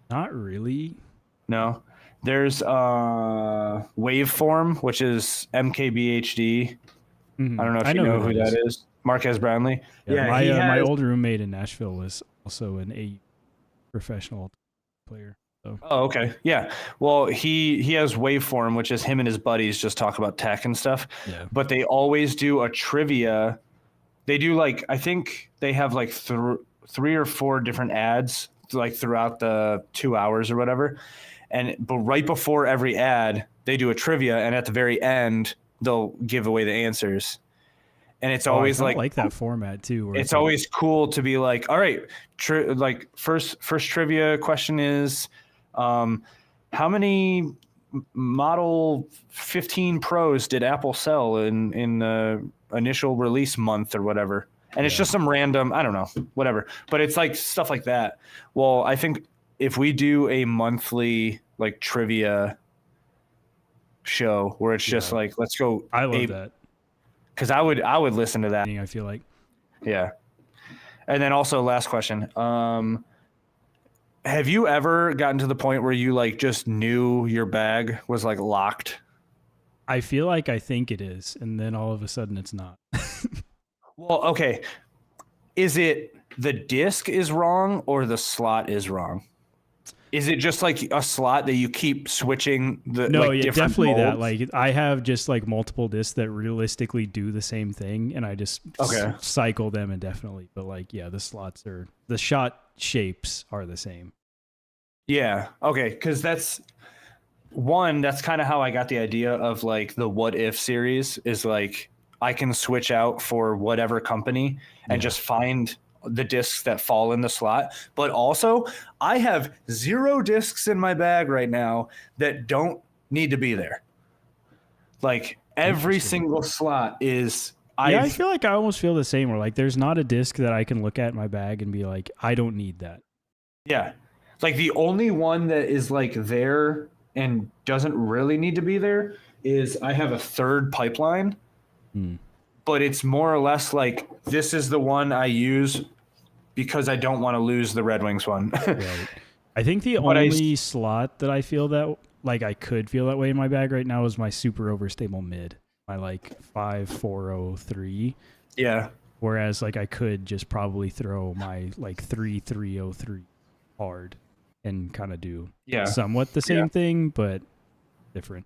Not really. No. There's Waveform, which is MKBHD. Mm-hmm. I don't know if you know who that is. Marquez Brownlee. Yeah, my old roommate in Nashville was also an AU professional player. So. Oh, okay. Yeah. Well, he has Waveform, which is him and his buddies just talk about tech and stuff. Yeah. But they always do a trivia. They do like, I think they have like 3 or 4 different ads like throughout the 2 hours or whatever. But right before every ad, they do a trivia, and at the very end, they'll give away the answers. And it's always I like that format too. It's always cool to be like, all right, like first trivia question is, how many Model 15 Pros did Apple sell in the initial release month or whatever? And it's just some random, I don't know, whatever. But it's like stuff like that. Well, I think if we do a monthly like trivia show where it's just like, let's go. I love that. Because I would listen to that. I feel like. Yeah. And then also last question. Have you ever gotten to the point where you like just knew your bag was like locked? I feel like I think it is, and then all of a sudden it's not. Well, okay. Is it the disc is wrong or the slot is wrong? Is it just like a slot that you keep switching the No, like, yeah, different definitely molds? that. Like I have just like multiple discs that realistically do the same thing, and I just cycle them indefinitely. But like, yeah, the shot shapes are the same. Yeah. Okay. Because that's kind of how I got the idea of like the What If series is like I can switch out for whatever company and just find the discs that fall in the slot. But also I have 0 discs in my bag right now that don't need to be there. Like every single slot is. I feel like I almost feel the same where like there's not a disc that I can look at in my bag and be like, I don't need that. Yeah. Like the only one that is like there and doesn't really need to be there is I have a third pipeline, but it's more or less like this is the one I use because I don't want to lose the Red Wings one. Right. I think the only slot that I feel that like I could feel that way in my bag right now is my super overstable mid, my like 5403. Yeah. Whereas like I could just probably throw my like 3303 hard and kind of do somewhat the same thing, but different.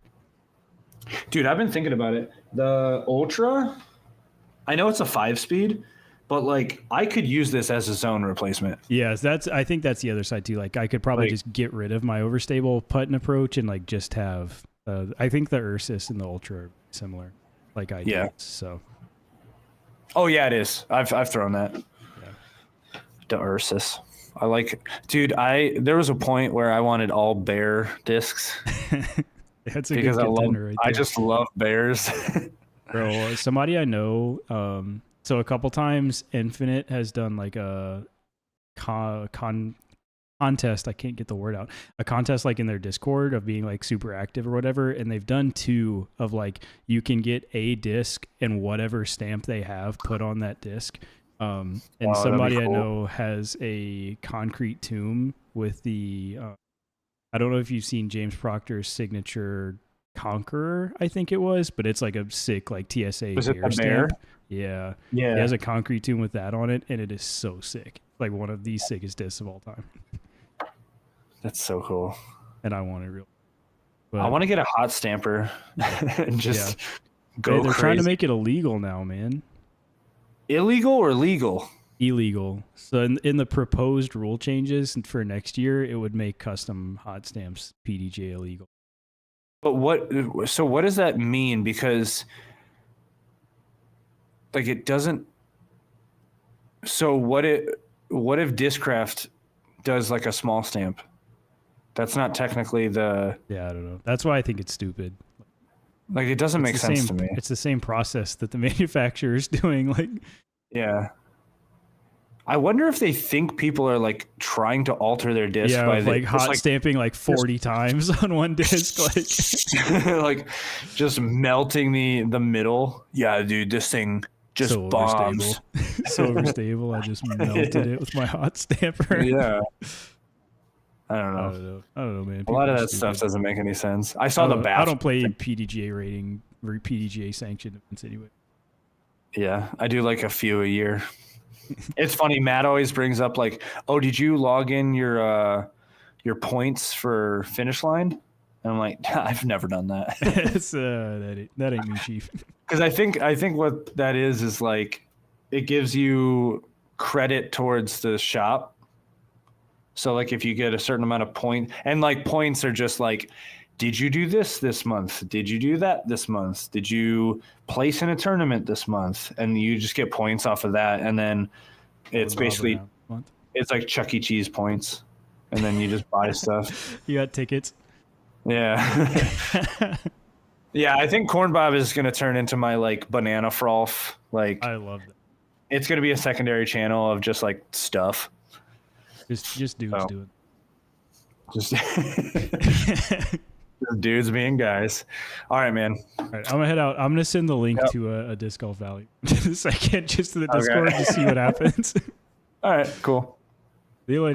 Dude, I've been thinking about it. The Ultra, I know it's a 5-speed, but like I could use this as a zone replacement. Yes, I think that's the other side too. Like I could probably just get rid of my overstable putt and approach and like just have. I think the Ursus and the Ultra are similar. Like I do. So. Oh yeah, it is. I've thrown that. Yeah. The Ursus. I like, dude. There was a point where I wanted all bear discs. That's a good contender right there. I just love bears. Bro, somebody I know So a couple times Infinite has done like a contest. I can't get the word out. A contest like in their Discord of being like super active or whatever. And they've done 2 of like, you can get a disc and whatever stamp they have put on that disc. And somebody I know has a concrete tomb with the, I don't know if you've seen James Proctor's signature Conqueror, I think it was, but it's like a sick like TSA Was it the stamp. bear? Yeah. Yeah. He has a concrete tomb with that on it, and it is so sick. Like one of the sickest discs of all time. That's so cool. And I want it real. But, I want to get a hot stamper and just go they're crazy. trying to make it illegal now, man. Illegal or legal? Illegal. So in the proposed rule changes for next year, it would make custom hot stamps PDJ illegal. But what does that mean? Because like it doesn't. So what if Discraft does like a small stamp? That's not technically the. Yeah, I don't know. That's why I think it's stupid. Like it doesn't make sense to me. It's the same process that the manufacturer is doing. Like, yeah. I wonder if they think people are like trying to alter their disc by like hot stamping like 40 times on one disc, like like just melting the middle. Yeah, dude, this thing just so bombs. So overstable. I just melted it with my hot stamper. Yeah. I don't know, man. A lot of that stuff doesn't make any sense. I saw the bath. I don't play PDGA rating or PDGA sanctioned events anyway. Yeah, I do like a few a year. It's funny. Matt always brings up like, "Oh, did you log in your points for Finish Line?" And I'm like, "I've never done that." that ain't me, Chief. Because I think what that is like, it gives you credit towards the shop. So like, if you get a certain amount of points, and like points are just like, did you do this month? Did you do that this month? Did you place in a tournament this month? And you just get points off of that. And then it's basically, it's like Chuck E. Cheese points. And then you just buy stuff. You got tickets. Yeah. Yeah, I think Corn Bob is going to turn into my like Banana Frolf. Like, I love that. It's going to be a secondary channel of just like stuff. Just dudes do it. Just dudes being guys. All right, man. All right, I'm gonna head out. I'm gonna send the link to a Disc Golf Valley in a second, just to the Discord to see what happens. All right, cool. See you later.